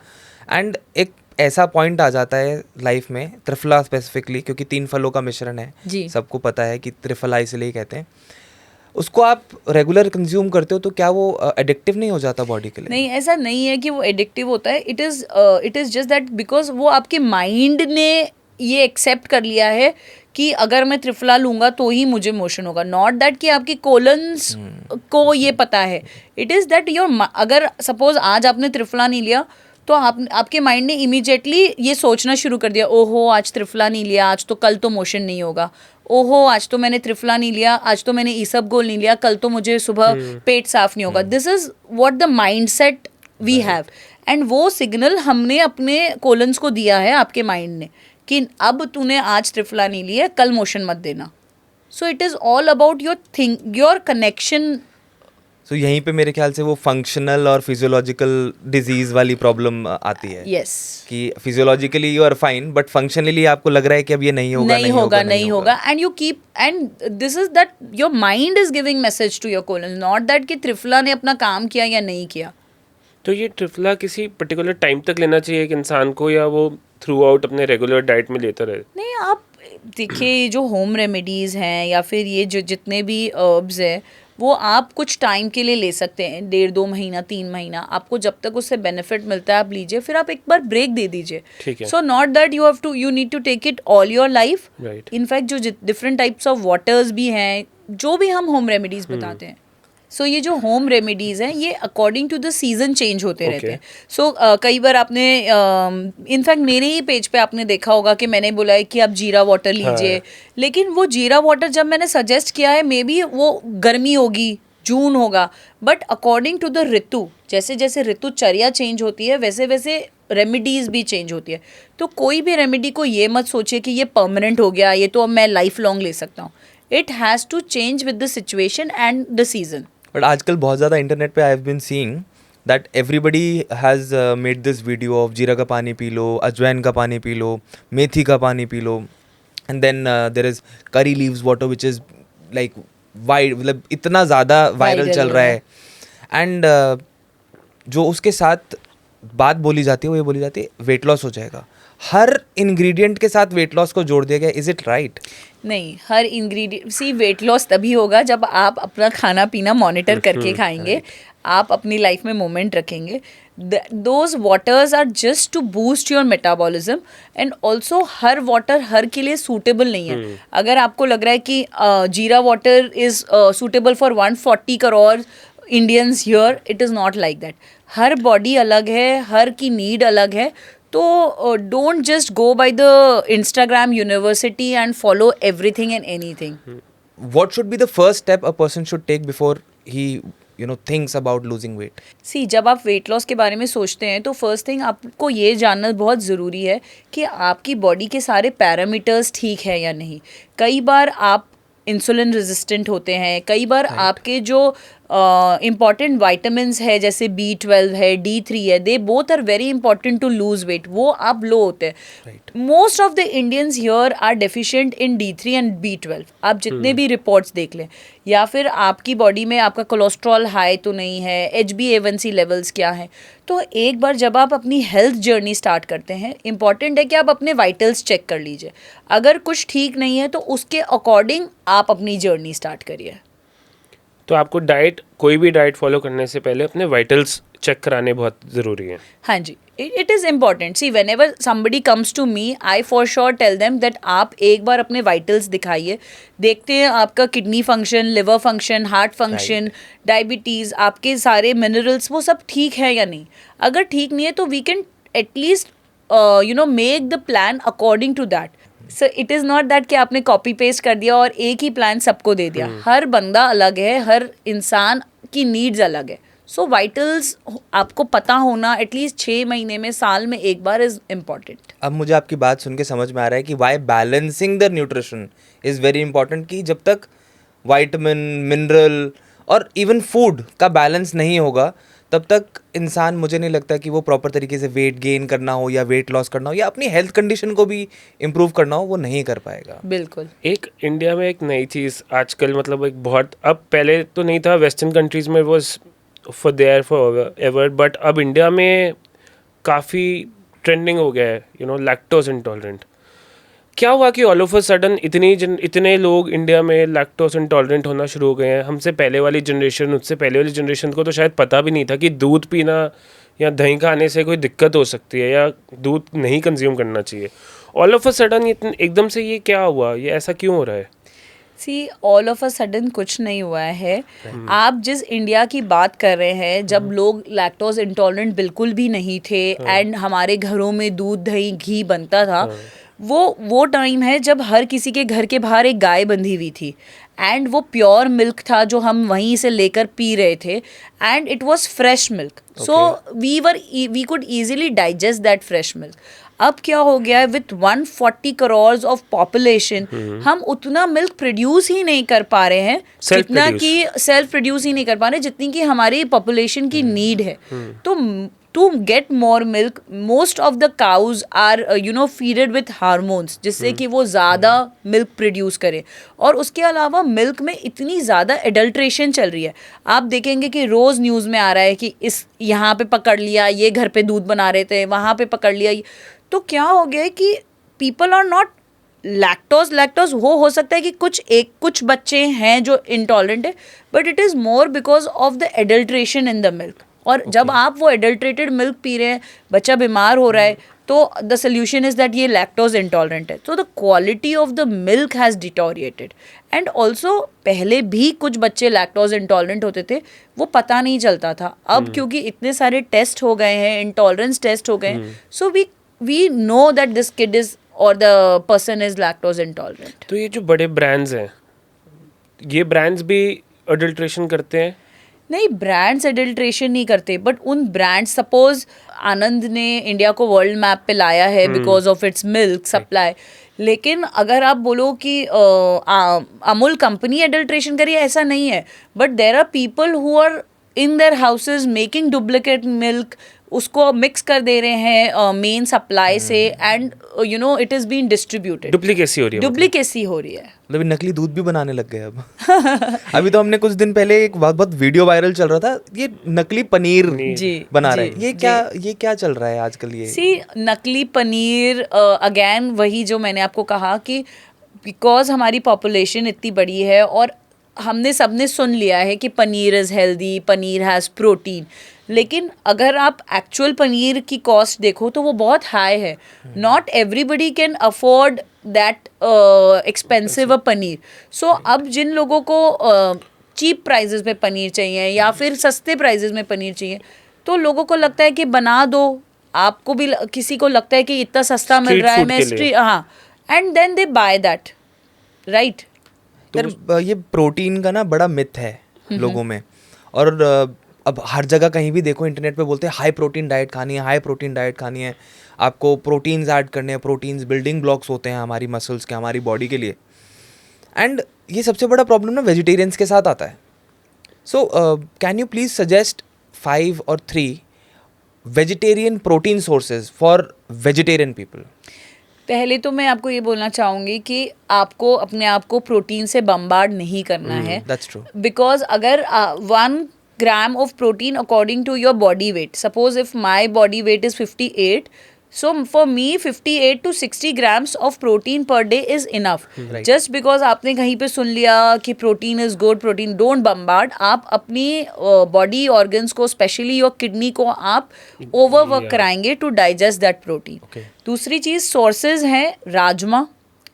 and एक ऐसा point आ जाता है life में triphala specifically, क्योंकि 3 फलों का मिश्रण है, सबको पता है कि त्रिफला इसलिए कहते हैं. उसको आप रेगुलर कंज्यूम करते हो तो क्या वो एडिक्टिव नहीं हो जाता बॉडी के लिए? नहीं, ऐसा नहीं है कि वो एडिक्टिव होता है. It is just that because वो आपके माइंड ने ये एक्सेप्ट कर लिया है कि अगर मैं त्रिफला लूँगा तो ही मुझे मोशन होगा. नॉट दैट कि आपकी कोलन्स को ये पता है. इट इज़ दैट अगर सपोज आज आपने त्रिफला नहीं लिया तो आपके माइंड ने इमीडिएटली ये सोचना शुरू कर दिया, ओहो आज त्रिफला नहीं लिया, आज तो कल तो मोशन नहीं होगा, ओहो आज तो मैंने त्रिफला नहीं लिया, आज तो मैंने ईसबगोल नहीं लिया, कल तो मुझे सुबह पेट साफ नहीं होगा. This is what the mind set we have, and वो सिग्नल हमने अपने कोलन्स को दिया है, आपके माइंड ने, कि अब तूने आज त्रिफला नहीं लिया, कल मोशन मत देना. So it is all about your connection. So यहीं पे मेरे ख्याल से वो फंक्शनल और फिजियोलॉजिकल डिजीज वाली प्रॉब्लम आती है. यस, कि physiologically you are fine but functionally आपको लग रहा है कि अब ये नहीं होगा, and you keep, and this is that your mind is giving message to your colon, not that कि त्रिफला ने अपना काम किया या नहीं किया. तो ये त्रिफला किसी पर्टिकुलर टाइम तक लेना चाहिए एक इंसान को, या वो थ्रू आउट अपने रेगुलर डाइट में लेता रहे? नहीं, आप देखिए जो होम रेमेडीज़ हैं या फिर ये जो जितने भी हर्ब्स हैं वो आप कुछ टाइम के लिए ले सकते हैं, 1.5-2 महीना 3 महीना, आपको जब तक उससे बेनिफिट मिलता है आप लीजिए, फिर आप एक बार ब्रेक दे दीजिए. So not that you need to take it all your life. In fact जो डिफरेंट टाइप्स ऑफ वाटर्स भी हैं, जो भी हम होम रेमेडीज़ बताते हैं, सो ये जो होम रेमेडीज़ हैं ये according to the season change होते रहते हैं. सो कई बार आपने इनफैक्ट मेरे ही पेज पे आपने देखा होगा कि मैंने बोला है कि आप जीरा वाटर लीजिए, लेकिन वो जीरा वाटर जब मैंने सजेस्ट किया है, मे बी वो गर्मी होगी, जून होगा, बट अकॉर्डिंग टू द ऋतु, जैसे जैसे ऋतुचर्या चेंज होती है वैसे वैसे रेमेडीज़ भी चेंज होती है. तो कोई भी रेमेडी को ये मत सोचिए कि ये परमानेंट हो गया, ये तो अब मैं लाइफ लॉन्ग ले सकता हूँ. It has to change with the situation and the season. But आजकल बहुत ज़्यादा इंटरनेट पे I have been seeing that everybody has made this video of जीरा का पानी पी लो, अजवाइन का पानी पी लो, मेथी का पानी पी लो, and then there is curry leaves water which is like wide, मतलब इतना ज़्यादा वायरल चल रहा है. एंड जो उसके साथ बात बोली जाती है वो ये बोली जाती है वेट लॉस हो जाएगा. हर इंग्रेडिएंट के साथ वेट लॉस को जोड़ दिया गया. Is it right? नहीं, हर इंग्रेडिएंट, सी वेट लॉस तभी होगा जब आप अपना खाना पीना मॉनिटर करके खाएंगे, आप अपनी लाइफ में मोमेंट रखेंगे. Those waters are just to boost your metabolism, and also हर वाटर हर के लिए सूटेबल नहीं है. अगर आपको लग रहा है कि जीरा water is suitable for 140 crore Indians here, it is not like that. Her body अलग है, हर की नीड अलग है. तो don't just go by the Instagram university and follow everything and anything. What should be the first step a person should take before he thinks about losing weight? सी, जब आप wait loss के बारे में सोचते हैं तो फर्स्ट थिंग आपको ये जानना बहुत ज़रूरी है कि आपकी बॉडी के सारे पैरामीटर्स ठीक है या नहीं. कई बार आप इंसुलिन रेजिस्टेंट होते हैं, कई बार आपके जो इम्पॉर्टेंट वाइटामिन है जैसे B12 है, D3 है, they both are very important to lose weight, वो आप लो होते हैं. Most of the Indians here are deficient in D3 and B12. आप जितने भी रिपोर्ट्स देख लें, या फिर आपकी बॉडी में आपका कोलेस्ट्रॉल हाई तो नहीं है, HbA1c लेवल्स क्या है. तो एक बार जब आप अपनी हेल्थ जर्नी स्टार्ट करते हैं, इंपॉर्टेंट है कि आप अपने वाइटल्स चेक कर लीजिए. अगर कुछ ठीक नहीं है तो उसके अकॉर्डिंग आप अपनी जर्नी स्टार्ट करिए. तो आपको कोई भी डाइट फॉलो करने से पहले अपने वाइटल्स चेक कराने बहुत ज़रूरी है. हाँ जी, it is important. See whenever somebody comes to me, I for sure tell them that आप एक बार अपने वाइटल्स दिखाइए, देखते हैं आपका kidney function, liver function, heart function, diabetes, आपके सारे मिनरल्स वो सब ठीक है या नहीं. अगर ठीक नहीं है तो we can at least make the plan according to that. So it is not that कि आपने कॉपी पेस्ट कर दिया और एक ही प्लान सबको दे दिया. हर बंदा अलग है, हर इंसान की नीड्स अलग है. सो वाइटल्स आपको पता होना एटलीस्ट 6 महीने में, साल में एक बार इज़ इम्पॉर्टेंट. अब मुझे आपकी बात सुन के समझ में आ रहा है कि why balancing the nutrition is very important. कि जब तक वाइटामिन, मिनरल और इवन फूड का बैलेंस नहीं होगा तब तक इंसान, मुझे नहीं लगता कि वो प्रॉपर तरीके से वेट गेन करना हो या वेट लॉस करना हो या अपनी हेल्थ कंडीशन को भी इम्प्रूव करना हो, वो नहीं कर पाएगा. बिल्कुल. एक इंडिया में एक नई चीज़ आजकल, मतलब एक बहुत, अब पहले तो नहीं था, वेस्टर्न कंट्रीज़ में वॉज फॉर एवर, बट अब इंडिया में काफ़ी ट्रेंडिंग हो गया है, लैक्टोज इंटॉलरेंट. क्या हुआ कि ऑल ऑफ अ सडन इतने लोग इंडिया में लैक्टोज इंटॉलरेंट होना शुरू हो गए हैं? हमसे पहले वाली जनरेशन, उससे पहले वाली जनरेशन को तो शायद पता भी नहीं था कि दूध पीना या दही खाने से कोई दिक्कत हो सकती है या दूध नहीं कंज्यूम करना चाहिए. ऑल ऑफ अ सडन एकदम से ये क्या हुआ, ये ऐसा क्यों हो रहा है? See all of a sudden कुछ नहीं हुआ है. आप जिस इंडिया की बात कर रहे हैं, जब लोग लैक्टोज इंटॉलरेंट बिल्कुल भी नहीं थे एंड हमारे घरों में दूध, दही, घी बनता था, वो टाइम है जब हर किसी के घर के बाहर एक गाय बंधी हुई थी एंड वो प्योर मिल्क था जो हम वहीं से लेकर पी रहे थे and it was fresh milk. So we could easily digest that fresh milk. अब क्या हो गया है, विथ 140 करोड़ ऑफ पॉपुलेशन हम उतना मिल्क प्रोड्यूस ही नहीं कर पा रहे हैं, जितना कि सेल्फ प्रोड्यूस ही नहीं कर पा रहे जितनी कि हमारी पॉपुलेशन की नीड है. तो to get more milk, most of the cows are feeded with hormones, जिससे कि वो ज़्यादा मिल्क प्रोड्यूस करें. और उसके अलावा मिल्क में इतनी ज़्यादा एडल्ट्रेशन चल रही है. आप देखेंगे कि रोज़ न्यूज़ में आ रहा है कि इस यहाँ पे पकड़ लिया, ये घर पे दूध बना रहे थे, वहाँ पे पकड़ लिया. तो क्या हो गया है कि पीपल आर नॉट लैक्टोज हो सकता है कि कुछ बच्चे हैं जो इंटॉलरेंट है, but it is more because of the adulteration in the milk. और जब आप वो एडल्ट्रेटेड मिल्क पी रहे हैं, बच्चा बीमार हो रहा है, तो द सोल्यूशन इज़ दैट ये लैक्टोज इंटॉलरेंट है. तो the quality of the milk has deteriorated. And also पहले भी कुछ बच्चे लैक्टोज इंटॉलरेंट होते थे, वो पता नहीं चलता था. अब क्योंकि इतने सारे टेस्ट हो गए हैं, इंटॉलरेंस टेस्ट हो गए हैं, so we know that this kid is और the person is lactose intolerant. तो ये जो बड़े ब्रांड्स हैं, ये ब्रांड्स भी अडल्ट्रेशन करते हैं? नहीं, ब्रांड्स एडल्ट्रेशन नहीं करते, बट उन ब्रांड्स, सपोज आनंद ने इंडिया को वर्ल्ड मैप पे लाया है because of its milk supply, लेकिन अगर आप बोलो कि अमूल कंपनी एडल्ट्रेशन करिए, ऐसा नहीं है. But there are people who are in their houses making duplicate milk, उसको मिक्स कर दे रहे हैं मेन सप्लाई से and it is been distributed. Duplicacy हो रही है. डुप्लीकेसी हो रही है. मतलब नकली दूध भी बनाने लग गए अब. अभी तो हमने कुछ दिन पहले एक बहुत वीडियो वायरल चल रहा था, ये नकली पनीर बना रहे हैं. ये क्या चल रहा है आजकल? ये सी नकली पनीर, अगेन वही जो मैंने आपको कहा कि बिकॉज हमारी पॉपुलेशन इतनी बड़ी है और हमने सबने सुन लिया है कि paneer is healthy, paneer has protein, लेकिन अगर आप एक्चुअल पनीर की कॉस्ट देखो तो वो बहुत हाई है. Not everybody can afford that expensive a paneer. So अब जिन लोगों को चीप प्राइजेस में पनीर चाहिए या फिर सस्ते प्राइजेस में पनीर चाहिए, तो लोगों को लगता है कि बना दो, आपको भी किसी को लगता है कि इतना सस्ता मिल रहा है, मैं हाँ, and then they buy that, right. तो ये प्रोटीन का ना बड़ा मिथ है लोगों में. और अब हर जगह कहीं भी देखो इंटरनेट पे बोलते हैं हाई प्रोटीन डाइट खानी है, हाई प्रोटीन डाइट खानी है, आपको प्रोटीन्स ऐड करने हैं. प्रोटीन्स बिल्डिंग ब्लॉक्स होते हैं हमारी मसल्स के, हमारी बॉडी के लिए. एंड ये सबसे बड़ा प्रॉब्लम ना वेजिटेरियंस के साथ आता है. So, can you please suggest 5 or 3 vegetarian protein sources for vegetarian people? पहले तो मैं आपको ये बोलना चाहूँगी कि आपको अपने आप को प्रोटीन से बम्बार्ड नहीं करना है. That's true. बिकॉज अगर 1 gram of protein according to your body weight, suppose if my body weight is 58, so for me 58 to 60 grams of protein per day is enough. Right. Just because आपने कहीं पे सुन लिया कि protein is good, protein don't bombard. आप अपनी body organs को, specially your kidney को आप ओवरवर्क कराएंगे to digest that protein. Okay. दूसरी चीज़ सोर्सेज हैं rajma.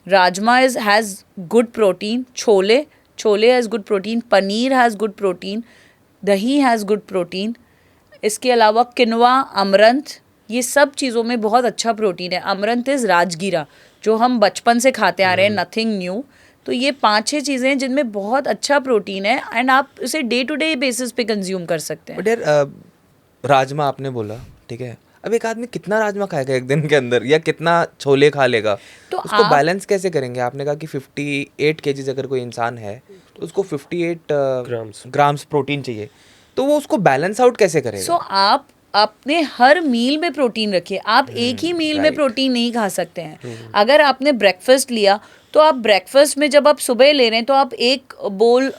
Rajma has good protein. Chole has good protein. Paneer has good protein. Dahi has good protein. इसके अलावा किनवा, अमरंथ, ये सब चीज़ों में बहुत अच्छा प्रोटीन है. अमरंथ इज़ राजगीरा, जो हम बचपन से खाते आ रहे हैं, नथिंग न्यू. तो ये 5-6 चीज़ें हैं जिनमें बहुत अच्छा प्रोटीन है एंड आप इसे डे टू डे बेसिस पे कंज्यूम कर सकते हैं. बट यार, राजमा आपने बोला, ठीक है. अब एक आदमी कितना राजमा खाएगा एक दिन के अंदर, या कितना छोले खा लेगा? तो उसको आप- बैलेंस कैसे करेंगे? आपने कहा कि 58 केजीज अगर कोई इंसान है तो उसको 58 ग्राम्स प्रोटीन चाहिए, तो वो उसको बैलेंस आउट कैसे करेगा? सो आप अपने हर मील में प्रोटीन रखिए. आप एक ही मील में right. प्रोटीन नहीं खा सकते हैं. अगर आपने ब्रेकफास्ट लिया तो आप ब्रेकफास्ट में जब आप सुबह ले रहे हैं तो आप एक बोल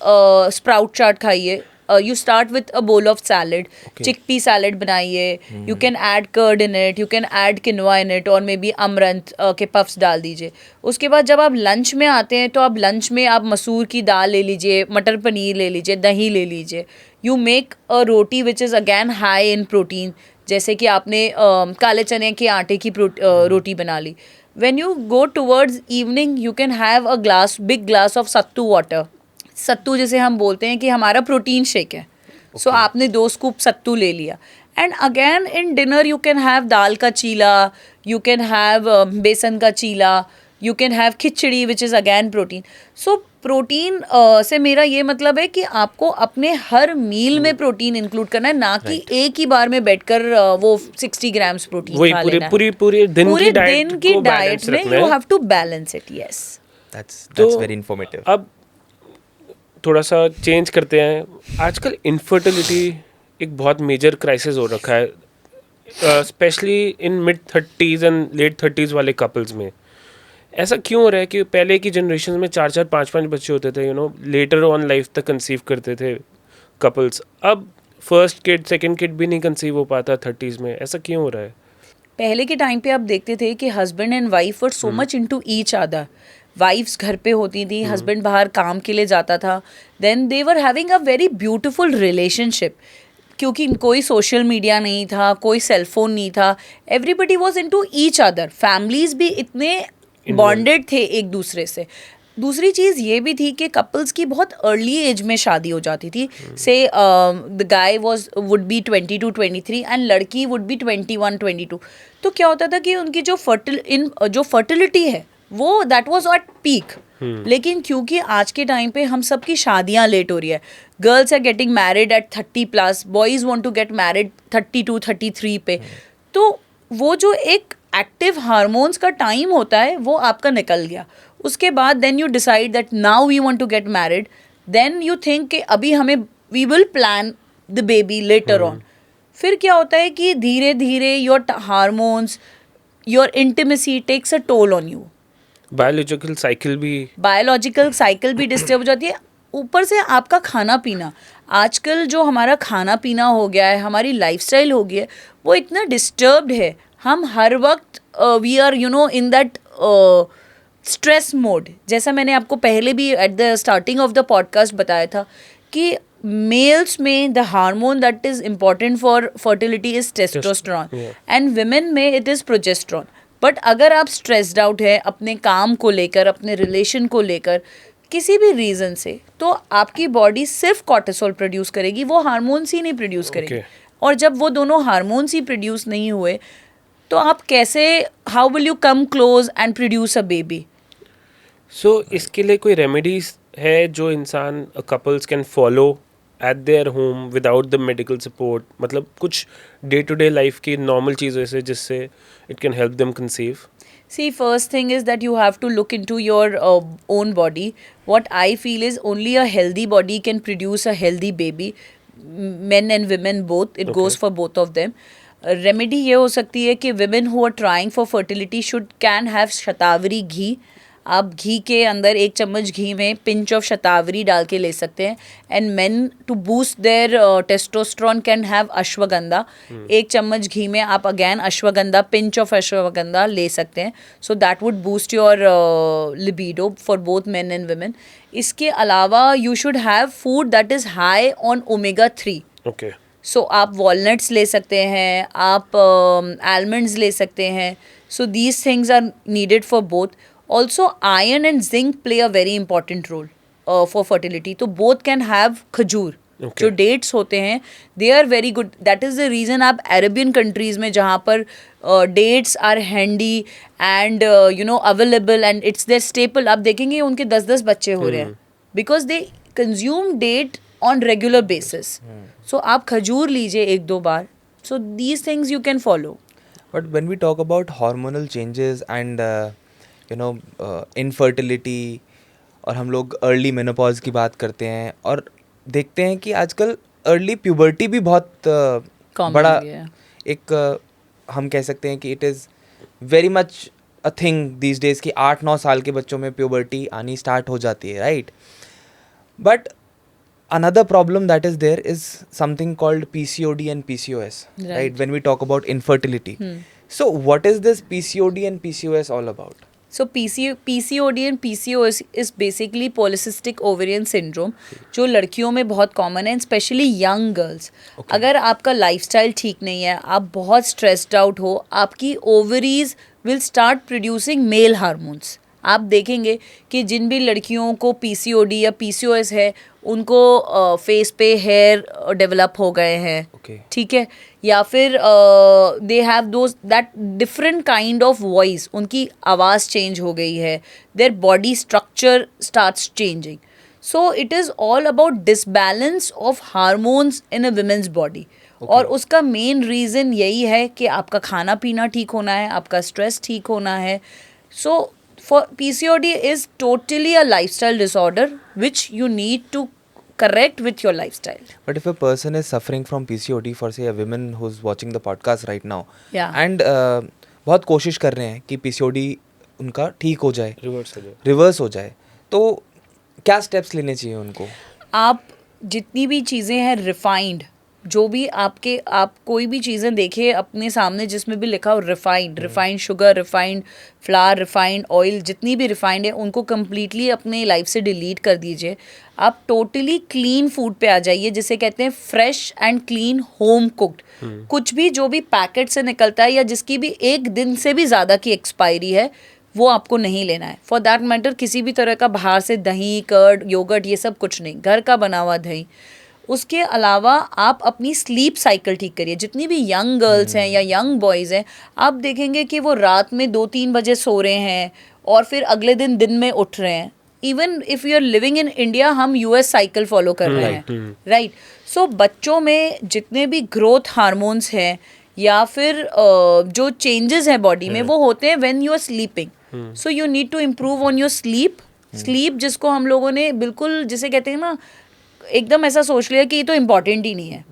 स्प्राउट चाट खाइए. You start with a bowl of salad. Chickpea salad बनाइए. You can add curd in it, you can add quinoa in it, और मे बी अमरंथ के पफ्स डाल दीजिए. उसके बाद जब आप लंच में आते हैं तो आप लंच में आप मसूर की दाल ले लीजिए, मटर पनीर ले लीजिए, दही ले लीजिए. You make a roti which is again high in protein. जैसे कि आपने काले चने के आटे की रोटी बना ली. When you go towards evening, you can have a big glass of sattu water. सत्तू जिसे हम बोलते हैं कि हमारा प्रोटीन शेक है. सो आपने 2 स्कूप सत्तू ले लिया. And again in dinner you can have दाल का चीला, यू कैन हैव बेसन का चीला, you can have khichdi which is again protein. So protein से मेरा ये मतलब है कि आपको अपने हर मील में प्रोटीन इंक्लूड करना है, ना कि एक ही बार में बैठकर वो 60 ग्राम्स प्रोटीन वही खा पूरे लेना है. पूरे दिन पूरे की डाइट दिन की को डाइट बैलेंस में रखना यू है. Have to balance it. Yes. That's very informative. अब थोड़ा सा चेंज करते हैं. आजकल इनफर्टिलिटी एक बहुत मेजर क्राइसिस हो रखा है, specially in mid 30s and let 30s वाले कपल्स में. ऐसा क्यों हो रहा है कि पहले की जनरेशन में 4-4, 5-5 बच्चे होते थे, लेटर ऑन लाइफ तक कंसीव करते थे कपल्स. अब फर्स्ट किड, सेकंड किड भी नहीं कंसीव हो पाता 30s में. ऐसा क्यों हो रहा है? पहले के टाइम पे आप देखते थे कि husband and wife were so much into each other. Wives घर पे होती थी, हस्बैंड बाहर काम के लिए जाता था. Then they were having a very beautiful relationship, क्योंकि कोई सोशल मीडिया नहीं था, कोई सेलफोन नहीं था. Everybody was into each other. Families भी इतने बॉन्डेड थे एक दूसरे से. दूसरी चीज़ ये भी थी कि कपल्स की बहुत अर्ली एज में शादी हो जाती थी. से the guy would be 22, 23 and लड़की वुड बी 21, 22. तो क्या होता था कि उनकी जो फर्टिलिटी है वो दैट वाज एट पीक. लेकिन क्योंकि आज के टाइम पे हम सब की शादियां लेट हो रही है, girls are getting married at 30+, boys want to get married 32, 33 पे. तो वो जो एक एक्टिव हार्मोन्स का टाइम होता है वो आपका निकल गया. उसके बाद then you decide that now we want to get married. Then you think कि अभी हमें we will plan the baby later on. फिर क्या होता है कि धीरे धीरे your hormones, your intimacy takes a toll on you. Biological cycle भी डिस्टर्ब हो जाती है. ऊपर से आपका खाना पीना, आजकल जो हमारा खाना पीना हो गया है, हमारी लाइफस्टाइल हो गई है, वो इतना डिस्टर्ब्ड है. हम हर वक्त we are in that stress mode. जैसा मैंने आपको पहले भी at the starting of the podcast बताया था कि मेल्स में the hormone that is important for fertility is testosterone and women में इट इज़ प्रोजेस्टेरोन. बट अगर आप स्ट्रेस्ड आउट है अपने काम को लेकर, अपने रिलेशन को लेकर, किसी भी रीज़न से, तो आपकी बॉडी सिर्फ कॉर्टिसोल प्रोड्यूस करेगी, वो हार्मोन्स ही नहीं प्रोड्यूस करेगी. और जब वो दोनों हार्मोन्स ही प्रोड्यूस नहीं हुए तो आप कैसे, how will you come close and produce a baby? So इसके लिए कोई रेमेडीज है जो इंसान couples can follow at their home without the medical support? मतलब कुछ डे टू डे लाइफ की नॉर्मल चीज़ों से जिससे it can help them conceive. See, first thing is that you have to look into your own body. What I feel is only a healthy body can produce a healthy baby. Men and women both. It goes for both of them. Remedy ये हो सकती है कि women who are trying for fertility can have शतावरी घी. आप घी के अंदर 1 चम्मच घी में पिंच ऑफ शतावरी डाल के ले सकते हैं. And men to boost their testosterone can have ashwagandha. 1 चम्मच घी में आप again ashwagandha, pinch of ashwagandha ले सकते हैं. So that would boost your libido for both men and women. इसके अलावा you should have food that is high on omega 3. Okay. So आप वॉलनट्स ले सकते हैं, आप आलमंड्स ले सकते हैं. So these things are needed for both. Also, iron and zinc play a very important role for fertility. तो both can have खजूर. Okay. जो dates होते हैं, they are very good. That is the reason आप Arabian countries में जहाँ पर dates are handy and available and it's their staple. आप देखेंगे उनके 10-10 बच्चे हो रहे हैं because they consume date on regular basis. So आप खजूर लीजिए 1-2 बार. So these things you can follow. But when we talk about hormonal changes and infertility, और हम लोग अर्ली मेनोपॉज की बात करते हैं और देखते हैं कि आजकल अर्ली प्यूबर्टी भी बहुत बड़ा एक हम कह सकते हैं कि it is very much a thing these days कि 8-9 साल के बच्चों में प्यूबर्टी आनी स्टार्ट हो जाती है, right? But another problem that is there is something called PCOD and PCOS, right? When we talk about infertility. So what is this PCOD and PCOS all about? So PCOD and PCOS is basically polycystic ovarian syndrome, जो लड़कियों में बहुत common है, specially young girls. अगर आपका lifestyle ठीक नहीं है, आप बहुत स्ट्रेस्ड आउट हो, आपकी ovaries will start producing male hormones. आप देखेंगे कि जिन भी लड़कियों को PCOD या PCOS है, उनको फेस पे हेयर डेवलप हो गए हैं, ठीक है, या फिर they have those that different kind of voice, उनकी आवाज़ चेंज हो गई है, their body structure starts changing. So it is all about disbalance of hormones in a women's body. और उसका मेन रीज़न यही है कि आपका खाना पीना ठीक होना है, आपका स्ट्रेस ठीक होना है. सो for PCOD is totally a lifestyle disorder which you need to correct with your lifestyle. But if a person is suffering from PCOD, for say a woman who's watching the podcast right now, and बहुत कोशिश कर रहे हैं कि PCOD उनका ठीक हो जाए, रिवर्स हो जाए, तो क्या स्टेप्स लेने चाहिए उनको? आप जितनी भी चीज़ें हैं रिफाइंड, जो भी आप कोई भी चीज़ें देखिए अपने सामने जिसमें भी लिखा हो refined sugar, refined flour, refined oil, जितनी भी रिफाइंड है उनको कम्प्लीटली अपने लाइफ से डिलीट कर दीजिए. आप टोटली क्लीन फूड पे आ जाइए, जिसे कहते हैं fresh and clean home cooked. कुछ भी जो भी पैकेट से निकलता है या जिसकी भी 1 दिन से भी ज़्यादा की एक्सपायरी है, वो आपको नहीं लेना है. फॉर दैट मैटर किसी भी तरह का बाहर से दही, कर्ड, योगर्ट, ये सब कुछ नहीं, घर का बना हुआ दही. उसके अलावा आप अपनी स्लीप साइकिल ठीक करिए. जितनी भी यंग गर्ल्स हैं या यंग बॉयज़ हैं, आप देखेंगे कि वो रात में 2-3 बजे सो रहे हैं और फिर अगले दिन में उठ रहे हैं. Even if you are living in India, हम US साइकिल फॉलो कर रहे हैं, राइट? सो बच्चों में जितने भी ग्रोथ हार्मोन्स हैं या फिर जो चेंजेस हैं बॉडी में, वो होते हैं when you are sleeping. So you need to improve on your sleep, जिसको हम लोगों ने बिल्कुल, जिसे कहते हैं ना, एकदम ऐसा सोच लिया कि ये तो इम्पोर्टेंट ही नहीं है,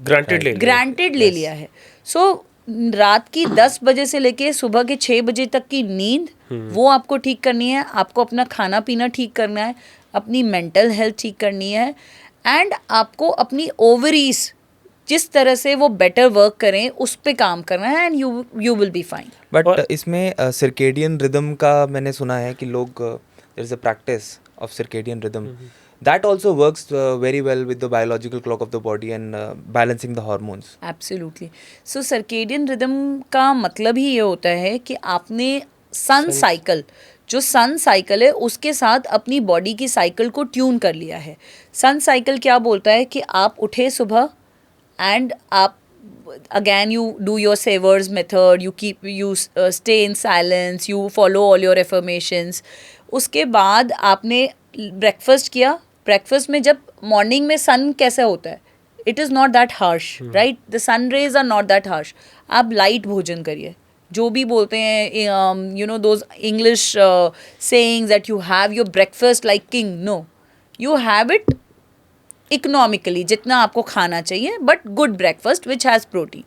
ग्रांटेड ले लिया है. सो रात की 10 बजे से लेके सुबह के 6 बजे तक की नींद, वो आपको ठीक करनी है. आपको अपना खाना पीना ठीक करना है, अपनी मेंटल हेल्थ ठीक करनी है, एंड आपको अपनी ओवरीज जिस तरह से वो बेटर वर्क करें उस पे काम करना है, and you will be fine. But इसमें सर्केडियन रिदम का मैंने सुना है कि लोग there is a practice of circadian rhythm that also works very well with the biological clock of the body and balancing the hormones. Absolutely. So circadian rhythm का मतलब ही ये होता है कि आपने सन साइकिल, जो सन साइकिल है उसके साथ अपनी बॉडी की साइकिल को ट्यून कर लिया है. सन साइकिल क्या बोलता है कि आप उठे सुबह एंड आप again you do your savers method, you stay in silence, you follow all your affirmations. उसके बाद आपने ब्रेकफास्ट किया. ब्रेकफास्ट में जब मॉर्निंग में सन कैसे होता है, it is not that harsh, right? The sun rays are not that harsh. आप लाइट भोजन करिए, जो भी बोलते हैं you know those English sayings that you have your breakfast like king, no, you have it economically जितना आपको खाना चाहिए, but good breakfast which has protein.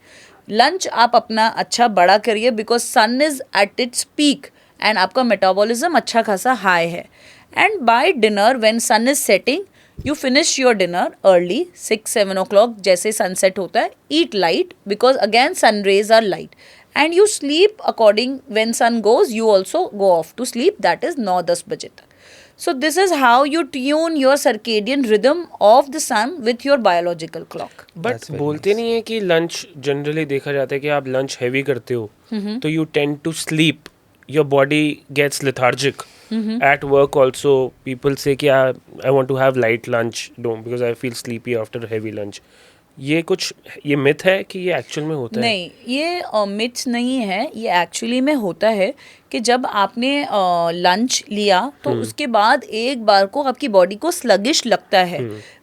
Lunch आप अपना अच्छा बड़ा करिए because sun is at its peak and आपका मेटाबॉलिज्म अच्छा खासा हाई है. And by dinner when sun is setting you finish your dinner early 6-7 o'clock जैसे सनसेट होता है. Eat light because again sun rays are light and you sleep according when sun goes you also go off to sleep, that is 9-10 बजे तक. So this is how you tune your circadian rhythm of the sun with your biological clock. But बोलते नहीं है कि lunch generally देखा जाता है कि आप लंच हैवी करते हो तो you tend to sleep, your body gets lethargic. At work also people say कि I want to have light lunch don't because I feel sleepy after heavy lunch. ये मिथ है कि ये एक्चुअल में होता है? नहीं, ये मिथ नहीं है, ये एक्चुअली में होता है कि जब आपने लंच लिया तो उसके बाद एक बार को आपकी बॉडी को स्लगिश लगता है.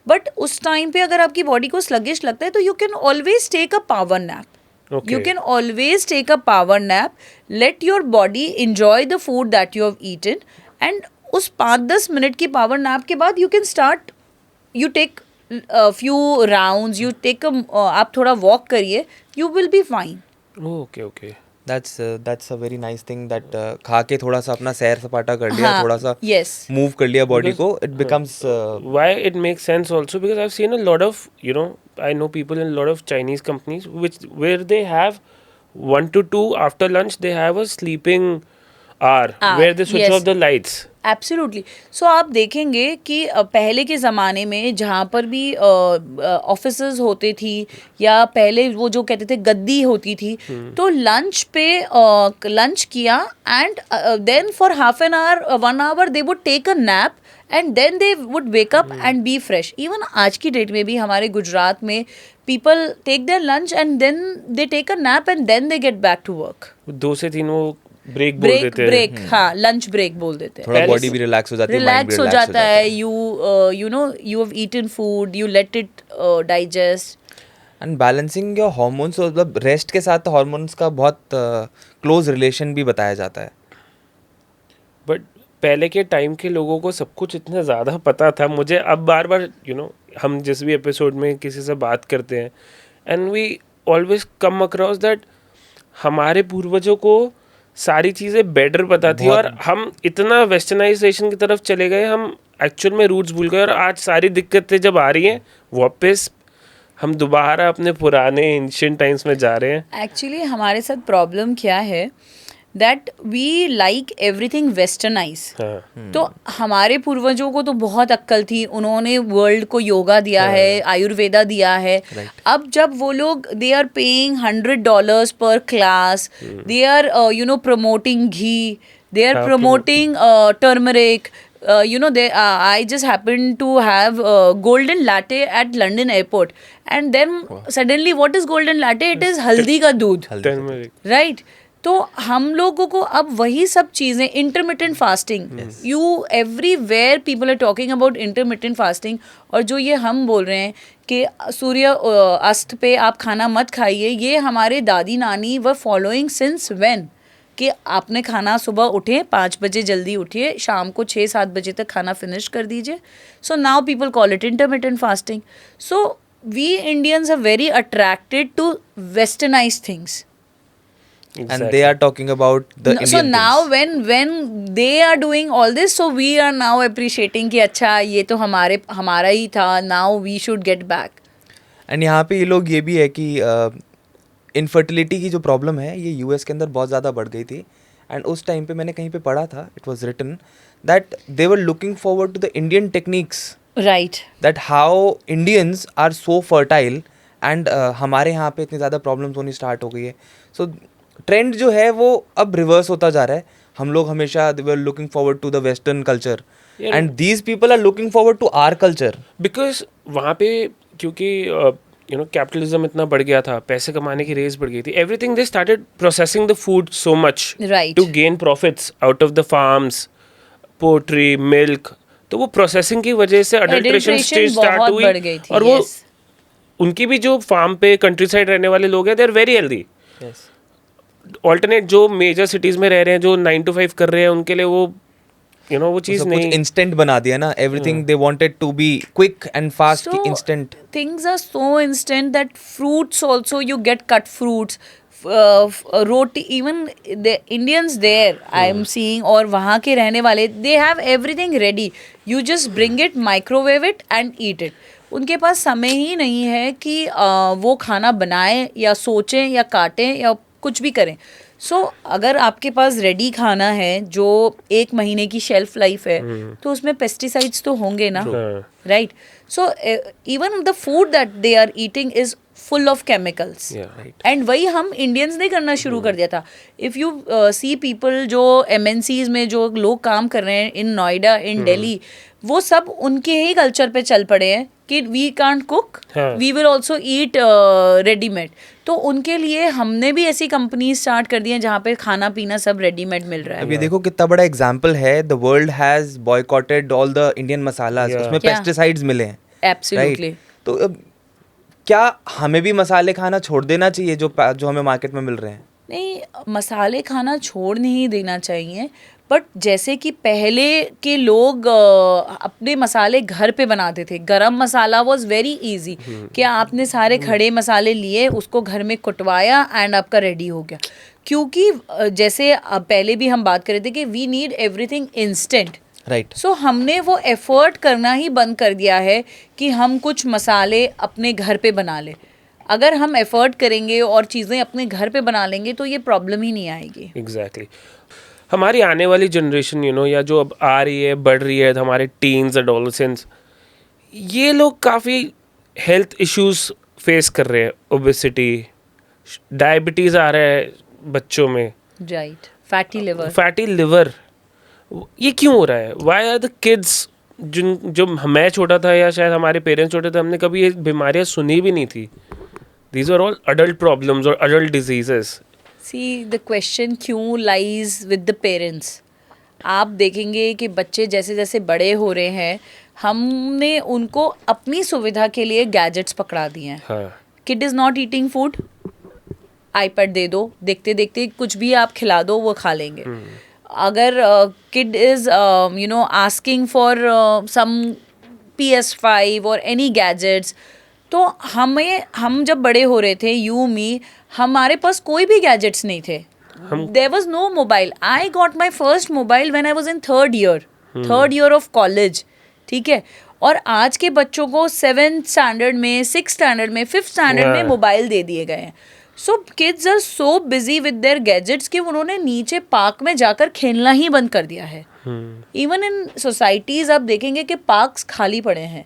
बट उस टाइम पे अगर आपकी बॉडी को स्लगिश लगता है तो you can always take a power nap. Okay. You can always take a power nap, let your body enjoy the food that you have eaten, and उस 5-10 मिनट की पावर नैप के बाद you can start, you take a few rounds, you take आप थोड़ा walk करिए, you will be fine. Okay. That's a very nice thing that खा के थोड़ा सा अपना सैर सपाटा कर लिया, हाँ, थोड़ा सा yes. मूव कर लिया बॉडी को, it becomes Why it makes sense also because I've seen a lot of, I know people in a lot of Chinese companies where they have 1 to 2 after lunch they have a sleeping hour where they switch yes. off the lights. Absolutely. So आप देखेंगे कि पहले के ज़माने में जहाँ पर भी ऑफिसेज होते थी या पहले वो जो कहते थे गद्दी होती थी, तो लंच पे लंच किया and then for half an hour 1 hour they would take a nap and then they would wake up and be fresh. Even आज की डेट में भी हमारे गुजरात में people take their lunch and then they take a nap and then they get back to work. 2 से 3 वो break बोल देते हैं. ब्रेक, हाँ, लंच ब्रेक बोल देते हैं. थोड़ा बॉडी भी रिलैक्स हो जाती है, माइंड भी रिलैक्स हो जाता है. You know you have eaten food, you let it digest. And balancing your hormones, मतलब रेस्ट के साथ हार्मोन्स का बहुत क्लोज रिलेशन भी बताया जाता है. बट पहले के टाइम के लोगों को सब कुछ इतना ज़्यादा पता था. मुझे अब बार बार हम जिस भी एपिसोड में किसी से बात करते हैं and we always come across that हमारे पूर्वजों को सारी चीज़ें बेटर पता थी और हम इतना वेस्टर्नाइजेशन की तरफ चले गए, हम एक्चुअल में रूट्स भूल गए. और आज सारी दिक्कतें जब आ रही हैं वापस हम दोबारा अपने पुराने एंशिएंट टाइम्स में जा रहे हैं. एक्चुअली हमारे साथ प्रॉब्लम क्या है that we like everything westernize. तो हमारे पूर्वजों को तो बहुत अक्ल थी, उन्होंने वर्ल्ड को योगा दिया है, आयुर्वेदा दिया है. अब जब वो लोग they are paying $100 per class, they are promoting ghee, they are promoting turmeric. I just happened to have golden latte at London airport, and then suddenly what is golden latte? It is हल्दी का दूध, right? तो हम लोगों को अब वही सब चीज़ें, intermittent fasting, you everywhere people are talking about intermittent fasting. और जो ये हम बोल रहे हैं कि सूर्य अस्त पे आप खाना मत खाइए, ये हमारे दादी नानी वर फॉलोइंग सिंस व्हेन, कि आपने खाना सुबह उठे 5 बजे जल्दी उठिए, शाम को 6-7 बजे तक खाना फिनिश कर दीजिए. So now people call it intermittent fasting. So we Indians are very attracted to westernize things. And they are talking about the Indian So now things. when they are doing all this, so we are now appreciating कि अच्छा ये तो हमारा ही था, now we should get back. And यहाँ पे ये लोग ये भी है कि इनफर्टिलिटी की जो प्रॉब्लम है ये यूएस के अंदर बहुत ज़्यादा बढ़ गई थी. एंड उस टाइम पे मैंने कहीं पे पढ़ा था, it was written that they were looking forward to the Indian techniques, Right. That how Indians are so fertile and हमारे यहाँ पे इतनी ज़्यादा प्रॉब्लम्स होनी स्टार्ट हो गई है. सो ट्रेंड जो है वो अब रिवर्स होता जा रहा है. हम लोग हमेशा they were looking forward to the western culture and these people are looking forward to our culture. Because वहाँ पे क्योंकि कैपिटलिज्म इतना बढ़ गया था, पैसे कमाने की रेस बढ़ गई थी, everything they started processing the food so much Right. To gain profits out of the farms, poultry, milk. तो वो प्रोसेसिंग की वजह से अडल्ट्रेशन स्टेज स्टार्ट बहुत हुई बढ़ गई थी. और वो yes. उनकी भी जो फार्म पे कंट्री साइड रहने वाले लोग हैं they are very healthy. Alternate जो मेजर सिटीज़ में रह रहे हैं, जो 9 to 5 कर रहे हैं, उनके लिए वो वो चीज़ सब नहीं। कुछ इंस्टेंट बना दिया ना, everything they wanted to be quick and fast, So, instant. things are so instant that fruits also, you get cut fruits, roti, even the Indians there I am seeing, और वहाँ के रहने वाले, they have everything ready, you just bring it, microwave it and eat it. उनके पास समय ही नहीं है कि वो खाना बनाएं या सोचें या काटें या कुछ भी करें. सो अगर आपके पास रेडी खाना है जो 1 महीने की शेल्फ लाइफ है, तो उसमें पेस्टिसाइड्स तो होंगे ना, right? So even the food that they are eating is full of chemicals, and वही हम इंडियंस ने करना शुरू कर दिया था. इफ़ यू सी पीपल जो MNCs में जो लोग काम कर रहे हैं इन नोएडा, इन दिल्ली, वो सब उनके ही कल्चर पे चल पड़े हैं कि we can't cook, we will also eat readymade. तो उनके लिए हमने भी ऐसी कंपनी स्टार्ट कर दी हैं जहाँ पे खाना पीना सब रेडीमेड मिल रहा है. अब ये देखो कितना बड़ा एग्जाम्पल है, the world has boycotted all the Indian masalas, उसमें पेस्टिसाइड्स मिले हैं. एब्सोल्युटली. तो अब क्या हमें भी मसाले खाना छोड़ देना चाहिए जो हमें मार्केट में मिल रहे हैं? नहीं, मसाले खाना छोड़ नहीं देना चाहिए, बट जैसे कि पहले के लोग अपने मसाले घर पे बनाते थे. गरम मसाला वॉज वेरी इजी, कि आपने सारे खड़े मसाले लिए, उसको घर में कुटवाया एंड आपका रेडी हो गया. क्योंकि जैसे पहले भी हम बात कर रहे थे कि we need everything instant, right. So हमने वो एफर्ट करना ही बंद कर दिया है कि हम कुछ मसाले अपने घर पे बना लें. अगर हम एफर्ट करेंगे और चीज़ें अपने घर पे बना लेंगे तो ये प्रॉब्लम ही नहीं आएगी. एग्जैक्टली. हमारी आने वाली जनरेशन या जो अब आ रही है, बढ़ रही है, हमारे टीन्स, एडोलेसेंट्स, ये लोग काफ़ी हेल्थ इश्यूज फेस कर रहे हैं. ओबेसिटी, डायबिटीज़ आ रहा है बच्चों में, राइट. Fatty liver. ये क्यों हो रहा है? वाई आर द किड्स, जो मैं छोटा था या शायद हमारे पेरेंट्स छोटे थे, हमने कभी ये बीमारियाँ सुनी भी नहीं थी. These are all adult problems और adult diseases. See, the question क्यों lies with the parents. आप देखेंगे कि बच्चे जैसे जैसे बड़े हो रहे हैं, हमने उनको अपनी सुविधा के लिए गैजेट्स पकड़ा दिए हैं. हाँ. Kid is not eating food, iPad दे दो, देखते देखते कुछ भी आप खिला दो वो खा लेंगे. अगर kid is asking for some PS5 और एनी गैजेट्स, तो हम जब बड़े हो रहे थे, यू मी, हमारे पास कोई भी गैजेट्स नहीं थे. There was no mobile. I got my first mobile when I was in third year of college. ठीक है. और आज के बच्चों को 7th स्टैंडर्ड में, 6th स्टैंडर्ड में, 5th स्टैंडर्ड में मोबाइल दे दिए गए हैं. So kids are so busy with their gadgets कि उन्होंने नीचे पार्क में जाकर खेलना ही बंद कर दिया है. इवन इन सोसाइटीज आप देखेंगे कि पार्क्स खाली पड़े हैं.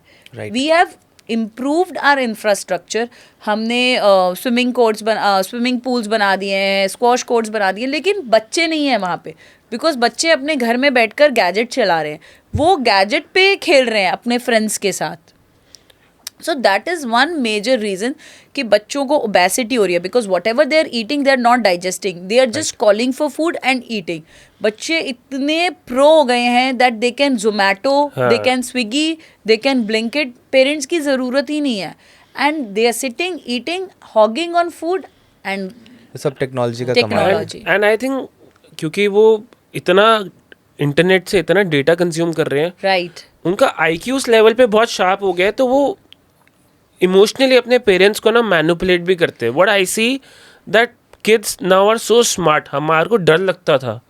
We have improved our infrastructure. हमने स्विमिंग पूल्स बना दिए हैं, स्क्वॉश कोर्ट्स बना दिए, लेकिन बच्चे नहीं हैं वहाँ पे, बिकॉज बच्चे अपने घर में बैठकर गैजेट चला रहे हैं, वो गैजेट पे खेल रहे हैं अपने फ्रेंड्स के साथ. So that is one major reason कि बच्चों को ओबेसिटी हो रही है, because whatever they are eating they are not digesting, they are just calling for food and eating. बच्चे इतने प्रो हो गए हैं that they can Zomato, they can Swiggy, they can Blinkit. Parents की ज़रूरत ही नहीं है, and they are sitting, eating, hogging on food, and सब टेक्नोलॉजी का कमाल है. एंड आई थिंक क्योंकि वो इतना इंटरनेट से इतना डेटा कंज्यूम कर रहे हैं, राइट, उनका IQ उस लेवल पे बहुत शार्प हो गया है, तो वो इमोशनली अपने पेरेंट्स को ना मैनिपुलेट भी करते हैं. What I see that kids now are so smart. हमारे को डर लगता था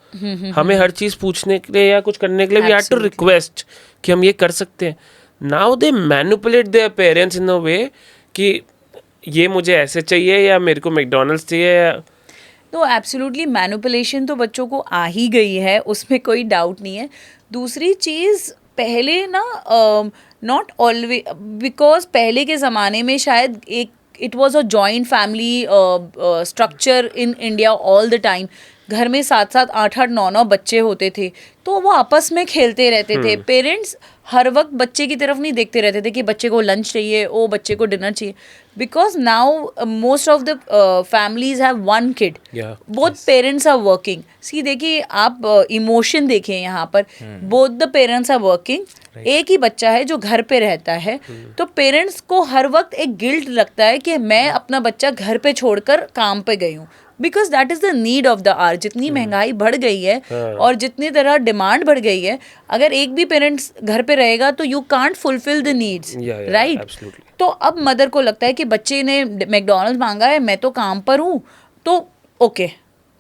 हमें हर चीज़ पूछने के लिए या कुछ करने के लिए, वी हैड टू रिक्वेस्ट कि हम ये कर सकते हैं. Now they manipulate their parents in a way कि ये मुझे ऐसे चाहिए या मेरे को मैकडॉनल्ड्स चाहिए. तो एब्सोल्युटली मैनिपुलेशन तो बच्चों को आ ही गई है, उसमें कोई डाउट नहीं है. दूसरी चीज़, पहले ना नॉट ऑलवेज, बिकॉज पहले के ज़माने में शायद it was a joint family structure in India all the time. घर में 7-7, 8-8, 9-9 बच्चे होते थे, तो वो आपस में खेलते रहते थे. पेरेंट्स हर वक्त बच्चे की तरफ नहीं देखते रहते थे कि बच्चे को लंच चाहिए, ओ बच्चे को डिनर चाहिए, because now most of the families have one kid, both parents are working. See देखिए आप इमोशन देखें यहाँ पर, both the parents are working. एक ही बच्चा है जो घर पे रहता है, तो पेरेंट्स को हर वक्त एक गिल्ट लगता है कि मैं अपना बच्चा घर पे छोड़कर काम पे गई हूँ. Because that is the need of the hour. जितनी महंगाई बढ़ गई है और जितनी तरह डिमांड बढ़ गई है, अगर एक भी पेरेंट्स घर पे रहेगा तो you can't fulfil the needs, right? absolutely. तो अब मदर को लगता है कि बच्चे ने मैकडोनल्ड्स मांगा है, मैं तो काम पर हूँ, तो ओके.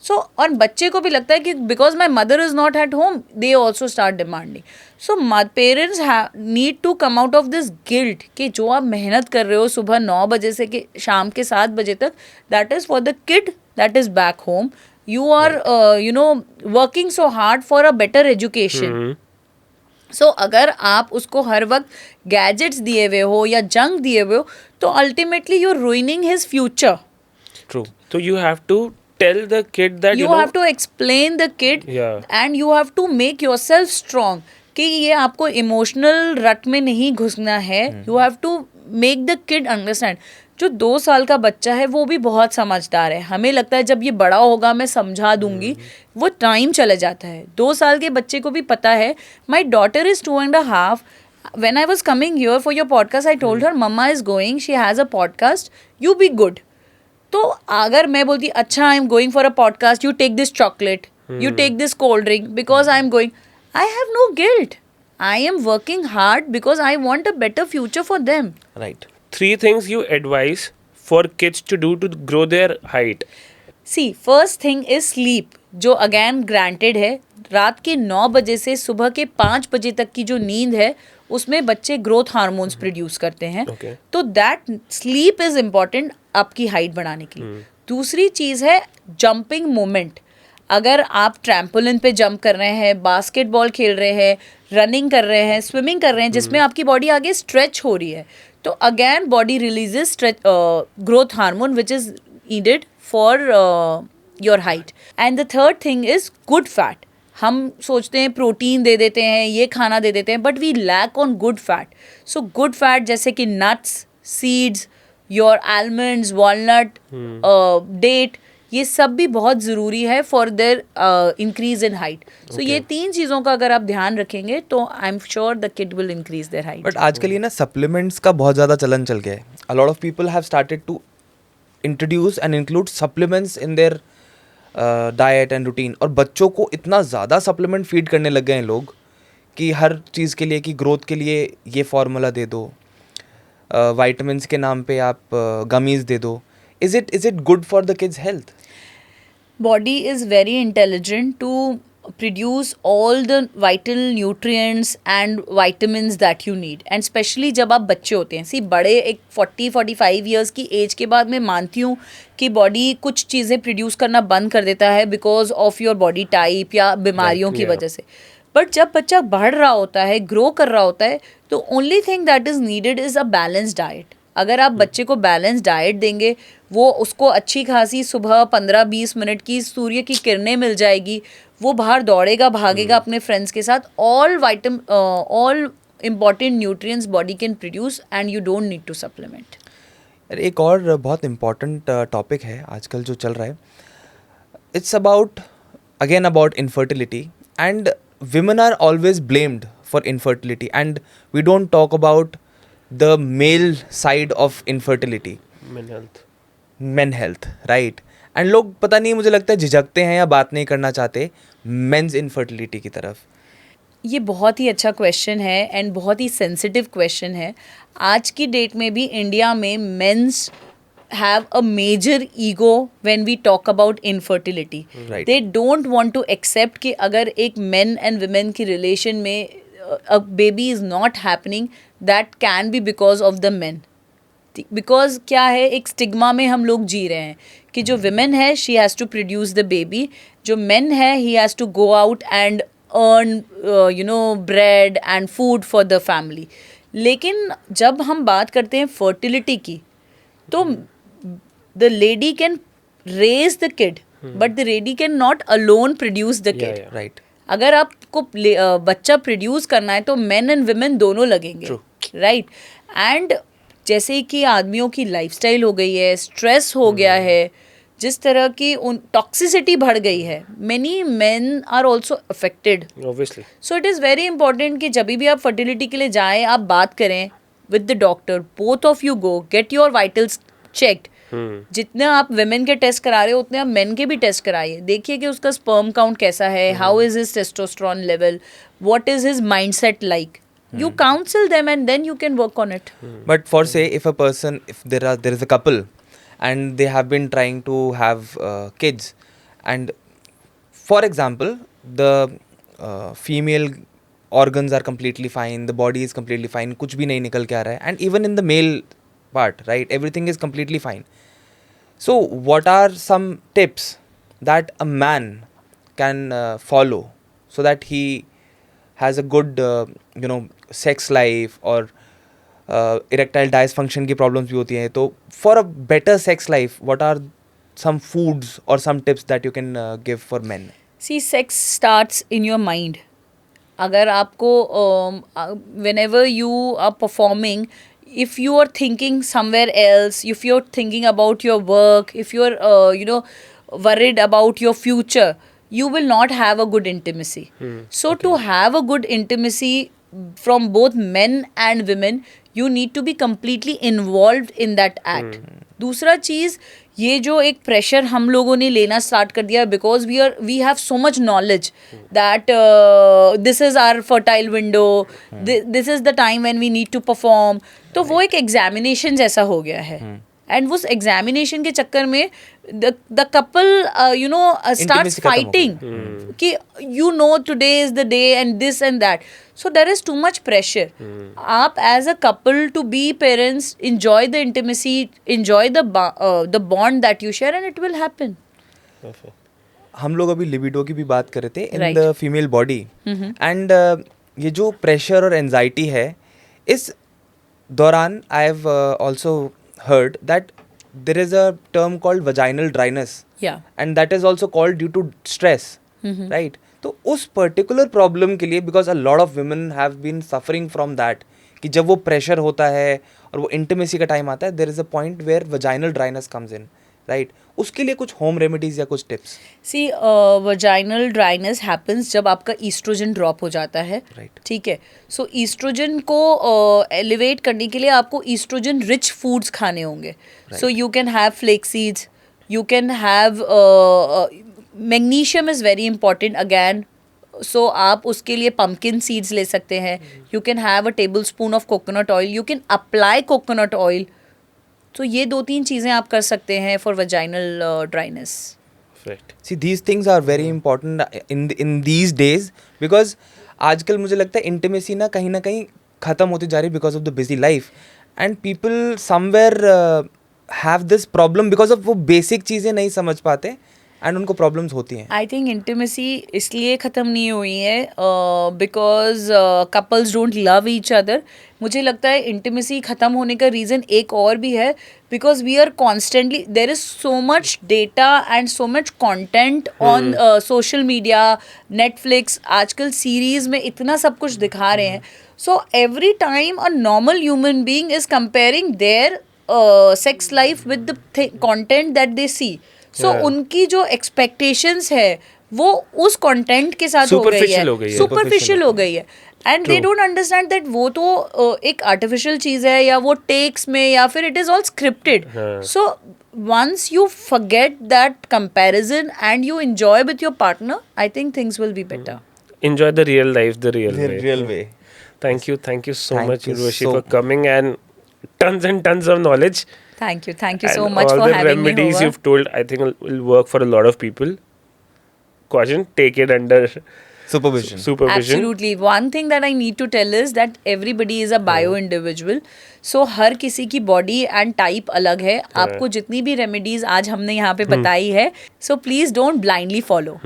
सो और बच्चे को भी लगता है कि because my mother is not at home, they also start demanding. So parents need to come out of this guilt कि जो आप मेहनत कर रहे हो सुबह 9 बजे से कि शाम के 7 बजे तक, that is for the kid that is back home. You are working so hard for a better education. So अगर आप उसको हर वक्त गैजेट्स दिए हुए हो या जंक दिए हुए हो, तो ultimately you are ruining his future. True. So you have to tell the kid that You have to explain the kid, Yeah. and you have to make yourself strong कि ये आपको इमोशनल रट में नहीं घुसना है. You have to make the kid understand. जो 2 साल का बच्चा है वो भी बहुत समझदार है. हमें लगता है जब ये बड़ा होगा मैं समझा दूंगी, वो टाइम चले जाता है. 2 साल के बच्चे को भी पता है. My daughter is 2.5. When I was coming here for your podcast, I told her, Mama is going, she has a podcast, you be good. तो अगर मैं बोलती अच्छा I am going for a podcast, you take this chocolate, you take this cold drink because I am going, I have no guilt. I am working hard because I want a better future for them. Right. 3 things you advise for kids to do to grow their height. See first thing is sleep, जो again granted है. रात के 9 बजे से सुबह के 5 बजे तक की जो नींद है उसमें बच्चे ग्रोथ हार्मोन्स प्रोड्यूस करते हैं. Okay. तो दैट स्लीप इज इम्पॉर्टेंट आपकी हाइट बढ़ाने के लिए. दूसरी चीज़ है जंपिंग मोमेंट. अगर आप ट्रैम्पोलिन पे जंप कर रहे हैं, बास्केटबॉल खेल रहे हैं, रनिंग कर रहे हैं, स्विमिंग कर रहे हैं, जिसमें आपकी बॉडी आगे स्ट्रेच हो रही है, तो again body releases growth hormone which is needed for your height. And the third thing is good fat. हम सोचते हैं प्रोटीन दे देते हैं, ये खाना दे देते हैं, but we lack on good fat. So good fat जैसे कि nuts, seeds, your almonds, walnut, date, ये सब भी बहुत ज़रूरी है for their increase in height. So ये 3 चीज़ों का अगर आप ध्यान रखेंगे तो I am sure the kid will increase their height. But आजकल ये ना सप्लीमेंट्स का बहुत ज़्यादा चलन चल गया है. A lot of people have started to introduce and include supplements in their diet and routine. और बच्चों को इतना ज़्यादा सप्लीमेंट फीड करने लग गए हैं लोग कि हर चीज़ के लिए, कि ग्रोथ के लिए ये फार्मूला दे दो, वाइटामिन्स के नाम पे आप गमीज़ दे दो. Is it good for the kids health? Body is very intelligent to produce all the vital nutrients and vitamins that you need. And especially जब आप बच्चे होते हैं. See, बड़े एक 40-45 years की एज के बाद मैं मानती हूँ कि बॉडी कुछ चीज़ें प्रोड्यूस करना बंद कर देता है because of your body type या बीमारियों की वजह से. बट जब बच्चा बढ़ रहा होता है, ग्रो कर रहा होता है, तो only thing that is needed is a balance diet. अगर आप बच्चे को बैलेंस डाइट देंगे, वो उसको अच्छी खासी सुबह 15-20 मिनट की सूर्य की किरणें मिल जाएगी, वो बाहर दौड़ेगा, भागेगा अपने फ्रेंड्स के साथ, all important nutrients body can produce and you don't need to supplement. एक और बहुत इम्पॉर्टेंट टॉपिक है आजकल जो चल रहा है. It's about infertility, and women are always blamed for infertility, and we don't talk about the male side of infertility, men health, right? and लोग पता नहीं, मुझे लगता है झिझकते हैं या बात नहीं करना चाहते men's infertility की तरफ. ये बहुत ही अच्छा क्वेश्चन है एंड बहुत ही सेंसिटिव क्वेश्चन है. आज की डेट में भी इंडिया में mains have a major ego when we talk about infertility. Right. They don't want to accept कि अगर एक men and women की relation में a baby is not happening, that can be because of the men. Because क्या है, एक stigma में हम लोग जी रहे हैं कि जो women है she has to produce the baby, जो men है he has to go out and earn bread and food for the family. लेकिन जब हम बात करते हैं fertility की, तो the lady can raise the kid, but the lady can not alone produce the kid. Yeah. Right. अगर आपको बच्चा प्रोड्यूस करना है तो men and women दोनों लगेंगे, राइट? एंड जैसे कि आदमियों की लाइफस्टाइल हो गई है, स्ट्रेस हो गया है, जिस तरह की टॉक्सिसिटी बढ़ गई है, many men are also affected. Obviously. So it is very important कि जब भी आप फर्टिलिटी के लिए जाएं, आप बात करें with the doctor, both of you go, get your vitals checked. जितने आप women के टेस्ट करा रहे हो उतने आप men के भी टेस्ट कराइए, देखिए कि उसका sperm count कैसा है, how is his testosterone level, what is his mindset like. You counsel them and then you can work on it. But for say if there is a couple and they have been trying to have kids, and for example the female organs are completely fine, the body is completely fine, कुछ भी नहीं निकल के आ रहा है, and even in the male part, right, everything is completely fine. So what are some tips that a man can follow so that he has a good sex life, or erectile dysfunction की problems भी होती हैं, तो for a better sex life what are some foods or some tips that you can give for men? See, sex starts in your mind. अगर आपको whenever you are performing, if you are thinking somewhere else, if you're thinking about your work, if you're worried about your future, you will not have a good intimacy. So to have a good intimacy from both men and women, you need to be completely involved in that act. दूसरा चीज़, ये जो एक pressure हम लोगों ने लेना start कर दिया, because we have so much knowledge that this is our fertile window, this is the time when we need to perform, तो वो एक एग्जामिनेशन जैसा हो गया है. एंड उस एग्जामिनेशन के चक्कर में द कपल स्टार्ट्स फाइटिंग कि today is the day and this and that. So there is too much pressure. आप as a couple to be parents, enjoy the intimacy, enjoy the bond that you share, and it will happen. Perfect. हम लोग अभी libido की भी बात कर रहे थे इन Right. The female body, and ये जो प्रेशर और एंजाइटी है, इस दौरान I have also heard that there is a term called vaginal dryness, Yeah. and that is also called due to stress, right? तो उस पर्टिकुलर प्रॉब्लम के लिए, because a lot of women have been suffering from that, कि जब वो pressure होता है और वो इंटीमेसी का टाइम आता है, there is a point where vaginal dryness comes in, right? उसके लिए कुछ होम रेमेडीज या कुछ tips? See, vaginal dryness happens जब आपका ईस्ट्रोजन ड्रॉप हो जाता है, Right. ठीक है. सो ईस्ट्रोजन को एलिवेट करने के लिए आपको ईस्ट्रोजन रिच फूड्स खाने होंगे. So you can have flax seeds, you can have magnesium is very important again. So आप उसके लिए पम्पकिन सीड्स ले सकते हैं. You can have a tablespoon of coconut oil, you can apply coconut oil. तो ये 2-3 चीज़ें आप कर सकते हैं for vaginal dryness. Perfect. See, these things are very important in these days, because आजकल मुझे लगता है इंटीमेसी ना कहीं ख़त्म होती जा रही है because of the busy life, and people somewhere have this problem because of वो बेसिक चीज़ें नहीं समझ पाते एंड उनको प्रॉब्लम्स होती हैं. आई थिंक इंटीमेसी इसलिए ख़त्म नहीं हुई है because couples don't love each other. मुझे लगता है इंटीमेसी ख़त्म होने का रीज़न एक और भी है, because we are constantly, there is so much data and so much content on social media, Netflix. आजकल सीरीज़ में इतना सब कुछ दिखा रहे हैं. So every time a normal human being is comparing their sex life with the content that they see. So उनकी जो एक्सपेक्टेशंस है वो उस कंटेंट के साथ Superficial हो गई है. सुपरफिशियल हो गई है. And they don't understand that वो तो एक आर्टिफिशियल चीज़ है, या वो टेक्स में, या फिर it is all scripted. So once you forget that comparison and you enjoy with your partner, I think things will be better. Enjoy the real life, the real way. real way. Thank you so Thank much, you Urvashi, so for coming, and tons of knowledge. Thank you so And much all for the having me remedies over. you've told, I think will work for a lot of people. Caution, take it under Supervision. supervision. Absolutely. One thing that I need to tell is that everybody is a bio individual. So हर किसी की body and type अलग है. आपको जितनी भी remedies आज हमने यहाँ पे बताई है, so please don't blindly follow.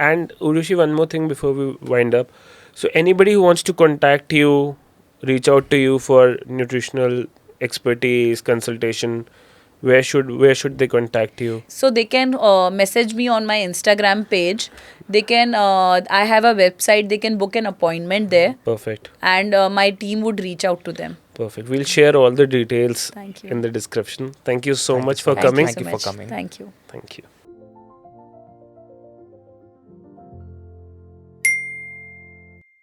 And Urvashi, one more thing before we wind up. So anybody who wants to contact you, reach out to you for nutritional expertise, consultation, where should they contact you? So they can message me on my Instagram page. They can I have a website. They can book an appointment there, Perfect. and my team would reach out to them. Perfect. We'll share all the details Thank you. in the description. Thank you so much for Thank you. coming. Thank you for coming. Thank you. Thank you.